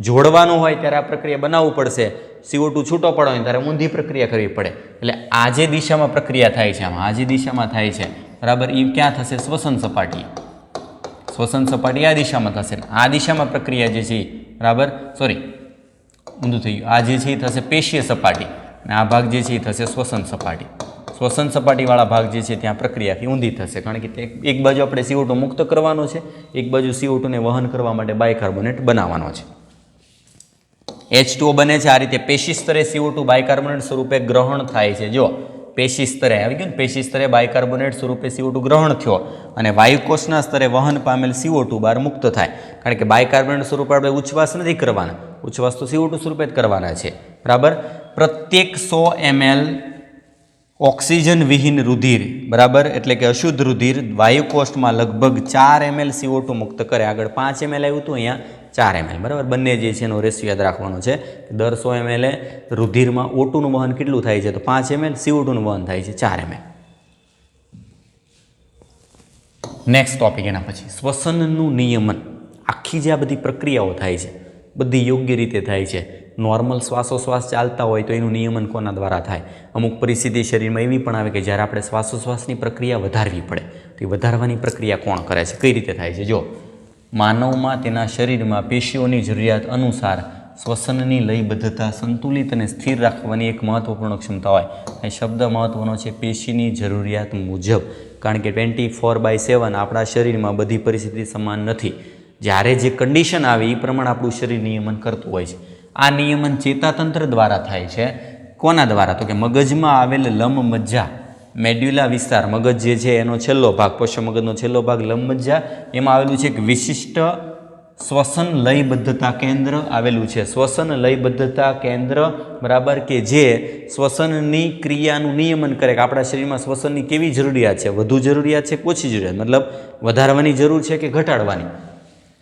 જોડવાનું હોય ત્યારે આ પ્રક્રિયા બનાવવું પડશે, CO2 છૂટો પડો હોય ત્યારે ઊંધી પ્રક્રિયા કરવી પડે. એટલે આ જે દિશામાં પ્રક્રિયા થાય છે, આમાં આ જે દિશામાં થાય છે, બરાબર, એ ક્યાં થશે? શ્વસન સપાટી. શ્વસન સપાટી આ દિશામાં થશે. આ દિશામાં પ્રક્રિયા જે છે, બરાબર, સોરી ઊંધું થઈ ગયું. આ જે છે એ થશે પેશીય સપાટી, અને આ ભાગ જે છે એ થશે શ્વસન સપાટી. શ્વસન સપાટીવાળા ભાગ જે છે ત્યાં પ્રક્રિયાથી ઊંધી થશે, કારણ કે એક બાજુ આપણે CO2 મુક્ત કરવાનો છે, એક બાજુ CO2 ને વહન કરવા માટે બાયકાર્બોનેટ બનાવવાનો છે. H2O બને છે આ રીતે. પેશી સ્તરે CO2 બાયકાર્બોનેટ સ્વરૂપે ગ્રહણ થાય છે. જો પેશી સ્તરે આવી ગયું ને, પેશી સ્તરે બાયકાર્બોનેટ સ્વરૂપે CO2 ગ્રહણ થયો અને વાયુકોષના સ્તરે વહન પામેલ CO2 બહાર મુક્ત થાય. કારણ કે બાયકાર્બોનેટ સ્વરૂપે આપણે ઉચ્છ્વાસ નથી કરવાના, ઉચ્છ્વાસ તો CO2 સ્વરૂપે જ કરવાના છે, બરાબર. પ્રત્યેક 100 ml ઓક્સિજન વિહીન રુધિર, બરાબર, એટલે કે અશુદ્ધ રુધિર વાયુકોષમાં લગભગ 4 ml CO2 મુક્ત કરે. આગળ 5 ml આવ્યું હતું, અહીંયા 4 ml, બરાબર. બંને જે છે એનો રેશિયો યાદ રાખવાનો છે. દર 100 ml રુધિરમાં O2 નું વહન કેટલું થાય છે? તો 5 ml. CO2 નું વહન થાય છે 4 ml. નેક્સ્ટ ટોપિક એના પછી શ્વસનનું નિયમન. આખી જે આ બધી પ્રક્રિયાઓ થાય છે બધી યોગ્ય રીતે થાય છે. નોર્મલ શ્વાસોશ્વાસ ચાલતા હોય તો એનું નિયમન કોના દ્વારા થાય? અમુક પરિસ્થિતિ શરીરમાં એવી પણ આવે કે જ્યારે આપણે શ્વાસોશ્વાસની પ્રક્રિયા વધારવી પડે, તો એ વધારવાની પ્રક્રિયા કોણ કરે છે? કઈ રીતે થાય છે? જો માનવમાં તેના શરીરમાં પેશીઓની જરૂરિયાત અનુસાર શ્વસનની લયબદ્ધતા સંતુલિત અને સ્થિર રાખવાની એક મહત્વપૂર્ણ ક્ષમતા હોય. એ શબ્દ મહત્વનો છે, પેશીની જરૂરિયાત મુજબ. કારણ કે 24/7 આપણા શરીરમાં બધી પરિસ્થિતિ સમાન નથી. જ્યારે જે કન્ડિશન આવે એ પ્રમાણે આપણું શરીર નિયમન કરતું હોય છે. આ નિયમન ચેતાતંત્ર દ્વારા થાય છે. કોના દ્વારા? તો કે મગજમાં આવેલ લંબમજ્જા, મેડ્યુલા વિસ્તાર, મગજ જે છે એનો છેલ્લો ભાગ, પશ્ચ મગજનો છેલ્લો ભાગ લંબમજ્જા, એમાં આવેલું છે એક વિશિષ્ટ શ્વસન લયબદ્ધતા કેન્દ્ર આવેલું છે. શ્વસન લયબદ્ધતા કેન્દ્ર, બરાબર, કે જે શ્વસનની ક્રિયાનું નિયમન કરે કે આપણા શરીરમાં શ્વસનની કેવી જરૂરિયાત છે, વધુ જરૂરિયાત છે કે ઓછી જરૂરિયાત, મતલબ વધારવાની જરૂર છે કે ઘટાડવાની,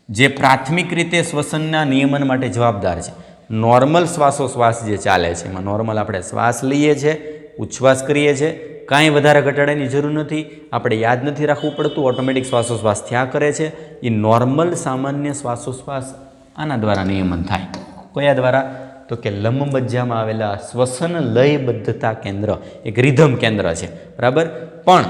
જે પ્રાથમિક રીતે શ્વસનના નિયમન માટે જવાબદાર છે. નોર્મલ શ્વાસોશ્વાસ જે ચાલે છે એમાં નોર્મલ આપણે શ્વાસ લઈએ છીએ, ઉચ્છ્વાસ કરીએ છીએ, કાંઈ વધારે ઘટાડાની જરૂર નથી, આપણે યાદ નથી રાખવું પડતું, ઓટોમેટિક શ્વાસોશ્વાસ થયા કરે છે. એ નોર્મલ સામાન્ય શ્વાસોશ્વાસ આના દ્વારા નિયમન થાય. કયા દ્વારા? તો કે લંબમજ્જામાં આવેલા શ્વસન લયબદ્ધતા કેન્દ્ર, એક રિધમ કેન્દ્ર છે, બરાબર. પણ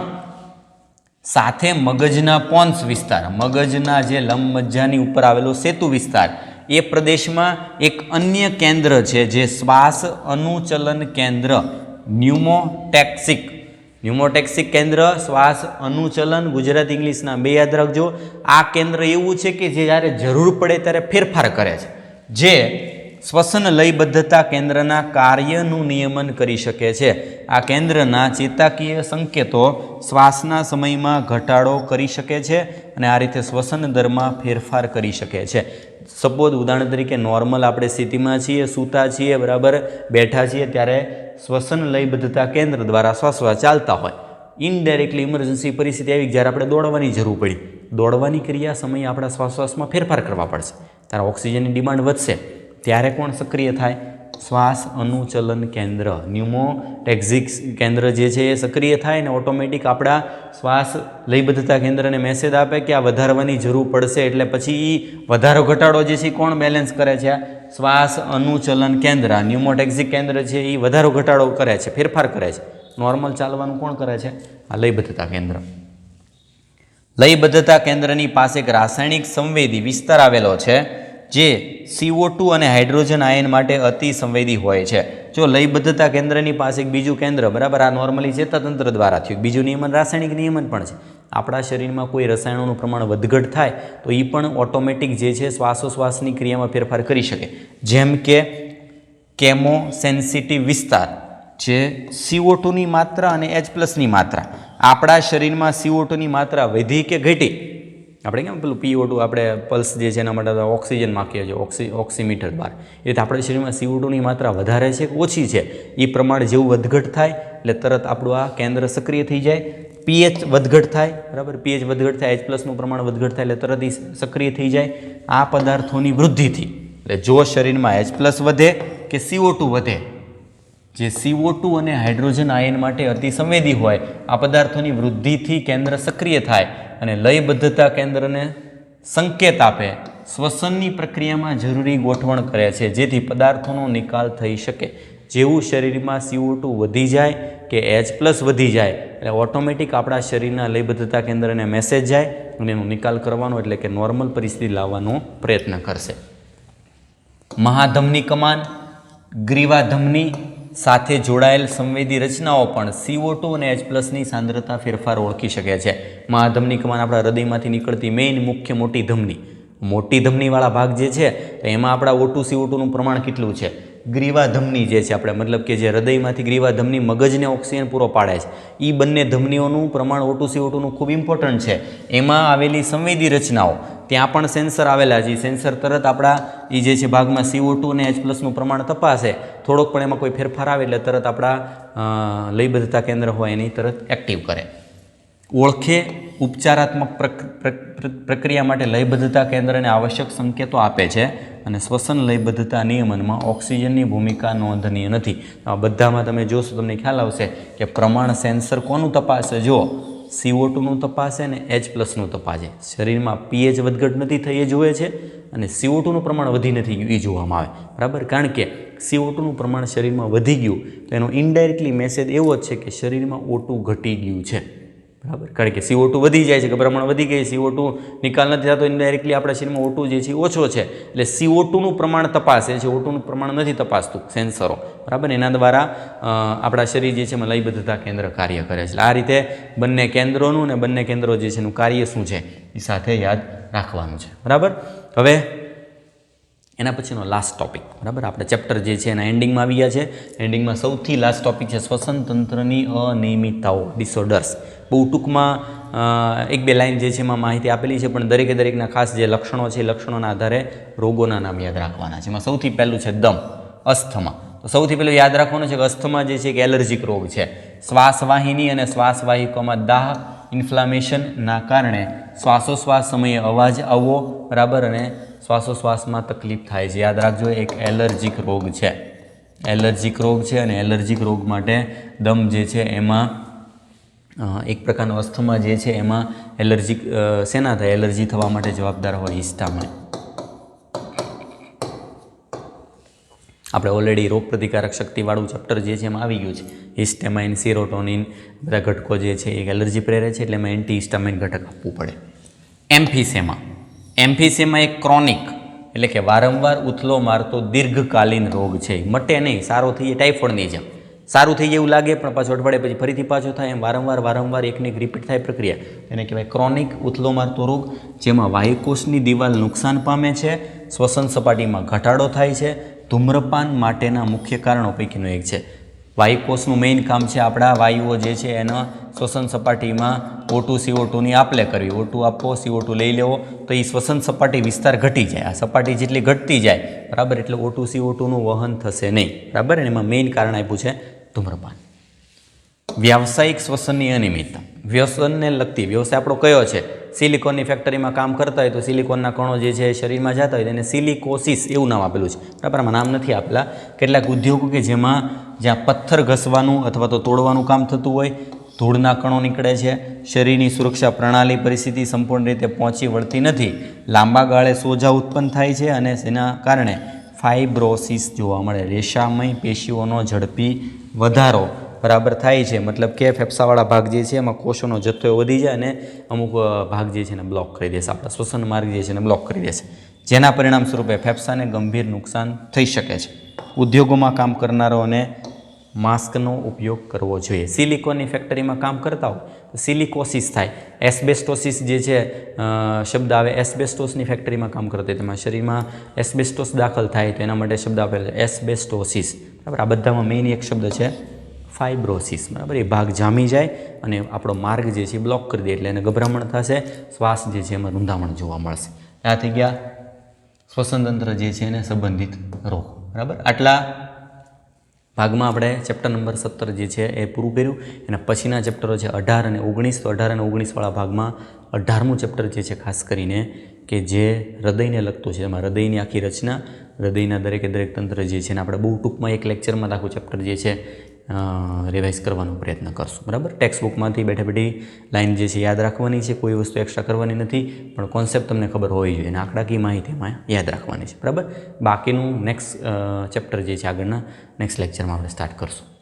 સાથે મગજના પોન્સ વિસ્તાર, મગજના જે લંબમજ્જાની ઉપર આવેલો સેતુ વિસ્તાર, એ પ્રદેશમાં એક અન્ય કેન્દ્ર છે જે શ્વાસ અનુચલન કેન્દ્ર, ન્યુમોટેક્સિક કેન્દ્ર, શ્વાસ અનુચલન, ગુજરાતી ઇંગ્લિશના બે યાદ રાખજો. આ કેન્દ્ર એવું છે કે જે જ્યારે જરૂર પડે ત્યારે ફેરફાર કરે છે, જે શ્વસન લયબદ્ધતા કેન્દ્રના કાર્યનું નિયમન કરી શકે છે. આ કેન્દ્રના ચેતાકીય સંકેતો શ્વાસના સમયમાં ઘટાડો કરી શકે છે અને આ રીતે શ્વસન દરમાં ફેરફાર કરી શકે છે. સપોઝ ઉદાહરણ તરીકે નોર્મલ આપણે સ્થિતિમાં છીએ, સૂતા છીએ, બરાબર, બેઠા છીએ, ત્યારે શ્વસન લયબદ્ધતા કેન્દ્ર દ્વારા શ્વાસોશ્વાસ ચાલતા હોય. ઇનડાયરેક્ટલી ઇમરજન્સી પરિસ્થિતિ આવી જ્યારે આપણે દોડવાની જરૂર પડી, દોડવાની ક્રિયા સમયે આપણા શ્વાસોશ્વાસમાં ફેરફાર કરવા પડશે, ત્યારે ઓક્સિજનની ડિમાન્ડ વધશે, ત્યારે કોણ સક્રિય થાય? શ્વાસ અનુચલન કેન્દ્ર, ન્યુમોટેક્સિક કેન્દ્ર જે છે એ સક્રિય થાય ને ઓટોમેટિક આપણા શ્વાસ લયબદ્ધતા કેન્દ્રને મેસેજ આપે કે આ વધારવાની જરૂર પડશે. એટલે પછી વધારો ઘટાડો જે છે કોણ બેલેન્સ કરે છે? શ્વાસ અનુચલન કેન્દ્ર, ન્યુમોટેક્સિક કેન્દ્ર છે એ વધારો ઘટાડો કરે છે, ફેરફાર કરે છે. નોર્મલ ચાલવાનું કોણ કરે છે? આ લયબદ્ધતા કેન્દ્ર. લયબદ્ધતા કેન્દ્રની પાસે એક રાસાયણિક સંવેદી વિસ્તાર આવેલો છે જે CO2 અને હાઇડ્રોજન આયન માટે અતિ સંવેદી હોય છે. જો લયબદ્ધતા કેન્દ્રની પાસે એક બીજું કેન્દ્ર, બરાબર, આ નોર્મલી ચેતાતંત્ર દ્વારા થયું. બીજું નિયમન રાસાયણિક નિયમન પણ છે. આપણા શરીરમાં કોઈ રસાયણોનું પ્રમાણ વધઘટ થાય તો એ પણ ઓટોમેટિક જે છે શ્વાસોશ્વાસની ક્રિયામાં ફેરફાર કરી શકે. જેમ કે કેમોસેન્સિટિવ વિસ્તાર, જે CO2ની માત્રા અને H+ની માત્રા, આપણા શરીરમાં CO2ની માત્રા વધી કે ઘટી, આપણે કેમ પેલું PO2 આપણે પલ્સ જે છે એના માટે ઓક્સિજન માપીએ છીએ, ઓક્સીમીટર બાર, એ રીતે આપણા શરીરમાં CO2ની માત્રા વધારે છે કે ઓછી છે, એ પ્રમાણે જેવું વધઘટ થાય એટલે તરત આપણું આ કેન્દ્ર સક્રિય થઈ જાય. pH વધઘટ થાય, બરાબર, pH વધઘટ થાય, H+નું પ્રમાણ વધઘટ થાય એટલે તરત એ સક્રિય થઈ જાય. આ પદાર્થોની વૃદ્ધિથી, એટલે જો શરીરમાં H+ વધે કે CO2 વધે, જે CO2 અને હાઇડ્રોજન આયન માટે અતિસંવેદી હોય આ પદાર્થોની વૃદ્ધિથી કેન્દ્ર સક્રિય થાય અને લયબદ્ધતા કેન્દ્રને સંકેત આપે, શ્વસનની પ્રક્રિયામાં જરૂરી ગોઠવણ કરે છે જેથી પદાર્થોનો નિકાલ થઈ શકે. જેવું શરીરમાં CO2 વધી જાય કે H+ વધી જાય એટલે ઓટોમેટિક આપણા શરીરના લયબદ્ધતા કેન્દ્રને મેસેજ જાય અને એનો નિકાલ કરવાનો એટલે કે નોર્મલ પરિસ્થિતિ લાવવાનો પ્રયત્ન કરશે. મહાધમની કમાન, ગ્રીવાધમની સાથે જોડાયેલ સંવેદી રચનાઓ પણ CO2 અને H+ની સાંદ્રતા ફેરફાર ઓળખી શકે છે. મહાધમની કમાન આપણા હૃદયમાંથી નીકળતી મેઇન મુખ્ય મોટી ધમની, મોટી ધમનીવાળા ભાગ જે છે તો એમાં આપણા O2 CO2નું પ્રમાણ કેટલું છે. ગ્રીવાધમની જે છે આપણે મતલબ કે જે હૃદયમાંથી ગ્રીવાધમની મગજને ઓક્સિજન પૂરો પાડે છે એ બંને ધમનીઓનું પ્રમાણ O2 CO2નું ખૂબ ઇમ્પોર્ટન્ટ છે. એમાં આવેલી સંવેદી રચનાઓ ત્યાં પણ સેન્સર આવેલા છે. સેન્સર તરત આપણા એ જે છે ભાગમાં CO2 અને H+નું પ્રમાણ તપાસે, થોડોક પણ એમાં કોઈ ફેરફાર આવે એટલે તરત આપણા લયબદ્ધતા કેન્દ્ર હોય એની તરત એક્ટિવ કરે. ઓળખે ઉપચારાત્મક પ્રક્રિયા માટે લયબદ્ધતા કેન્દ્રને આવશ્યક સંકેતો આપે છે અને શ્વસન લયબદ્ધતા નિયમનમાં ઓક્સિજનની ભૂમિકા નોંધનીય નથી. આ બધામાં તમે જોશો તમને ખ્યાલ આવશે કે પ્રમાણ સેન્સર કોનું તપાસે, જો CO2નું તપાસે ને H+નું તપાસે. શરીરમાં pH વધઘટ નથી થઈ એ જુએ છે અને CO2નું પ્રમાણ વધી નથી ગયું એ જોવામાં આવે. બરાબર, કારણ કે CO2નું પ્રમાણ શરીરમાં વધી ગયું તો એનો ઇનડાયરેક્ટલી મેસેજ એવો જ છે કે શરીરમાં O2 ઘટી ગયું છે. બરાબર, કારણ કે CO2 વધી જાય છે કે પ્રમાણ વધી ગઈ, CO2 નિકાલ નથી થતો, ઇનડાયરેક્ટલી આપણા શરીરમાં O2 જે છે ઓછો છે એટલે CO2નું પ્રમાણ તપાસે છે, O2નું પ્રમાણ નથી તપાસતું સેન્સરો. બરાબર, એના દ્વારા આપણા શરીર જે છે એમાં લયબદ્ધતા કેન્દ્ર કાર્ય કરે છે. આ રીતે બંને કેન્દ્રોનું અને બંને કેન્દ્રો જે છે એનું કાર્ય શું છે એ સાથે યાદ રાખવાનું છે. બરાબર, હવે એના પછીનો લાસ્ટ ટોપિક. બરાબર, આપણે ચેપ્ટર જે છે એના એન્ડિંગમાં આવી ગયા છે. એન્ડિંગમાં સૌથી લાસ્ટ ટોપિક છે શ્વસન તંત્રની અનિયમિતતાઓ, ડિસઓર્ડર્સ. બહુ ટૂંકમાં 1-2 લાઈન જે છે એમાં માહિતી આપેલી છે, પણ દરેકે દરેકના ખાસ જે લક્ષણો છે એ લક્ષણોના આધારે રોગોના નામ યાદ રાખવાના છે. એમાં સૌથી પહેલું છે દમ, અસ્થમા. તો સૌથી પહેલું યાદ રાખવાનું છે કે અસ્થમા જે છે એક એલર્જીક રોગ છે. શ્વાસવાહિની અને શ્વાસવાહિકોમાં દાહ, ઇન્ફ્લામેશનના કારણે શ્વાસોશ્વાસ સમયે અવાજ આવવો, બરાબર, અને શ્વાસોશ્વાસમાં તકલીફ થાય છે. યાદ રાખજો, એક એલર્જીક રોગ છે. એલર્જીક રોગ છે અને એલર્જીક રોગ માટે દમ જે છે એમાં એક પ્રકારનો અસ્થમા જે છે એમાં એલર્જીક શેના થાય, એલર્જી થવા માટે જવાબદાર હોય હિસ્ટામાઇન. આપણે ઓલરેડી રોગ પ્રતિકારક શક્તિવાળું ચેપ્ટર જે છે એમાં આવી ગયું છે. હિસ્ટામાઇન, સેરોટોનિન બધા ઘટકો જે છે એ એલર્જી પ્રેરે છે એટલે એમાં એન્ટી હિસ્ટામાઇન ઘટક આપવું પડે. એમ્ફીસેમા. એમ્ફીસેમા એક ક્રોનિક એટલે કે વારંવાર ઉથલો મારતો દીર્ઘકાલીન રોગ છે. મટે નહીં, સારો થઈ જાય ટાઇફોઇડની જેમ, સારું થઈ જાય એવું લાગે પણ પાછું અઠવાડિયે પછી ફરીથી પાછું થાય, એમ વારંવાર એકને એક રિપીટ થાય પ્રક્રિયા. એને કહેવાય ક્રોનિક ઉથલો મારતો રોગ, જેમાં વાયુકોષની દિવાલ નુકસાન પામે છે, શ્વસન સપાટીમાં ઘટાડો થાય છે. ધૂમ્રપાન માટેના મુખ્ય કારણો પૈકીનું એક છે. વાયુકોષનું મેઇન કામ છે આપણા વાયુઓ જે છે એના શ્વસન સપાટીમાં O2 CO2ની આપલે કરવી. O2 આપવો, CO2 લઈ લેવો તો એ શ્વસન સપાટી વિસ્તાર ઘટી જાય. આ સપાટી જેટલી ઘટતી જાય, બરાબર, એટલે O2 CO2નું વહન થશે નહીં. બરાબર, અને એમાં મેઇન કારણ આપ્યું છે ધૂમ્રપાન. વ્યાવસાયિક શ્વસનની અનિયમિતતા, વ્યસનને લગતી. વ્યવસાય આપણો કયો છે? સિલિકોનની ફેક્ટરીમાં કામ કરતા હોય તો સિલિકોનના કણો જે છે શરીરમાં જતા હોય તેને સિલિકોસિસ એવું નામ આપેલું છે. બરાબર, આમાં નામ નથી આપેલા. કેટલાક ઉદ્યોગો કે જેમાં જ્યાં પથ્થર ઘસવાનું અથવા તો તોડવાનું કામ થતું હોય, ધૂળના કણો નીકળે છે, શરીરની સુરક્ષા પ્રણાલી પરિસ્થિતિ સંપૂર્ણ રીતે પહોંચી વળતી નથી, લાંબા ગાળે સોજા ઉત્પન્ન થાય છે અને તેના કારણે ફાઇબ્રોસિસ જોવા મળે. રેશામય પેશીઓનો ઝડપી વધારો, બરાબર, થાય છે. મતલબ કે ફેફસાવાળા ભાગ જે છે એમાં કોષોનો જથ્થો વધી જાય અને અમુક ભાગ જે છે એને બ્લોક કરી દેશે, આપણા શ્વસન માર્ગ જે છે એને બ્લોક કરી દેશે, જેના પરિણામ સ્વરૂપે ફેફસાને ગંભીર નુકસાન થઈ શકે છે. ઉદ્યોગોમાં કામ કરનારાઓને માસ્કનો ઉપયોગ કરવો જોઈએ. સિલિકોનની ફેક્ટરીમાં કામ કરતા હોય તો સિલિકોસિસ થાય. એસ્બેસ્ટોસિસ જે છે શબ્દ આવે, એસ્બેસ્ટોસની ફેક્ટરીમાં કામ કરતા હોય તેમાં શરીરમાં એસ્બેસ્ટોસ દાખલ થાય તો એના માટે શબ્દ આપેલો છે એસ્બેસ્ટોસિસ. બરાબર, આ બધામાં મેઇન એક શબ્દ છે ફાઇબ્રોસિસ. બરાબર, એ ભાગ જામી જાય અને આપણો માર્ગ જે છે એ બ્લોક કરી દે એટલે એને ગભરામણ થશે, શ્વાસ જે છે એમાં રૂંધામણ જોવા મળશે. આ થઈ ગયા શ્વસનતંત્ર જે છે એને સંબંધિત રોગ. બરાબર, આટલા ભાગમાં આપણે ચેપ્ટર નંબર 17 જે છે એ પૂરું કર્યું. એના પછીના ચેપ્ટરો છે 18 અને 19. તો 18 અને 19 વાળા ભાગમાં 18મું ચેપ્ટર જે છે ખાસ કરીને કે જે હૃદયને લગતું છે. એમાં હૃદયની આખી રચના, હૃદયના દરેકે દરેક તંત્ર જે છે એને આપણે બહુ ટૂંકમાં એક લેક્ચરમાં આખું ચેપ્ટર જે છે રિવાઇઝ કરવાનો પ્રયત્ન કરશું. બરાબર, ટેક્સ્ટ બુકમાંથી બેઠી લાઈન જે છે યાદ રાખવાની છે, કોઈ વસ્તુ એક્સ્ટ્રા કરવાની નથી, પણ કોન્સેપ્ટ તમને ખબર હોવી જોઈએ અને આંકડાકીય માહિતી એમાં યાદ રાખવાની છે. બરાબર, બાકીનું નેક્સ્ટ ચેપ્ટર જે છે આગળના નેક્સ્ટ લેક્ચરમાં આપણે સ્ટાર્ટ કરશું.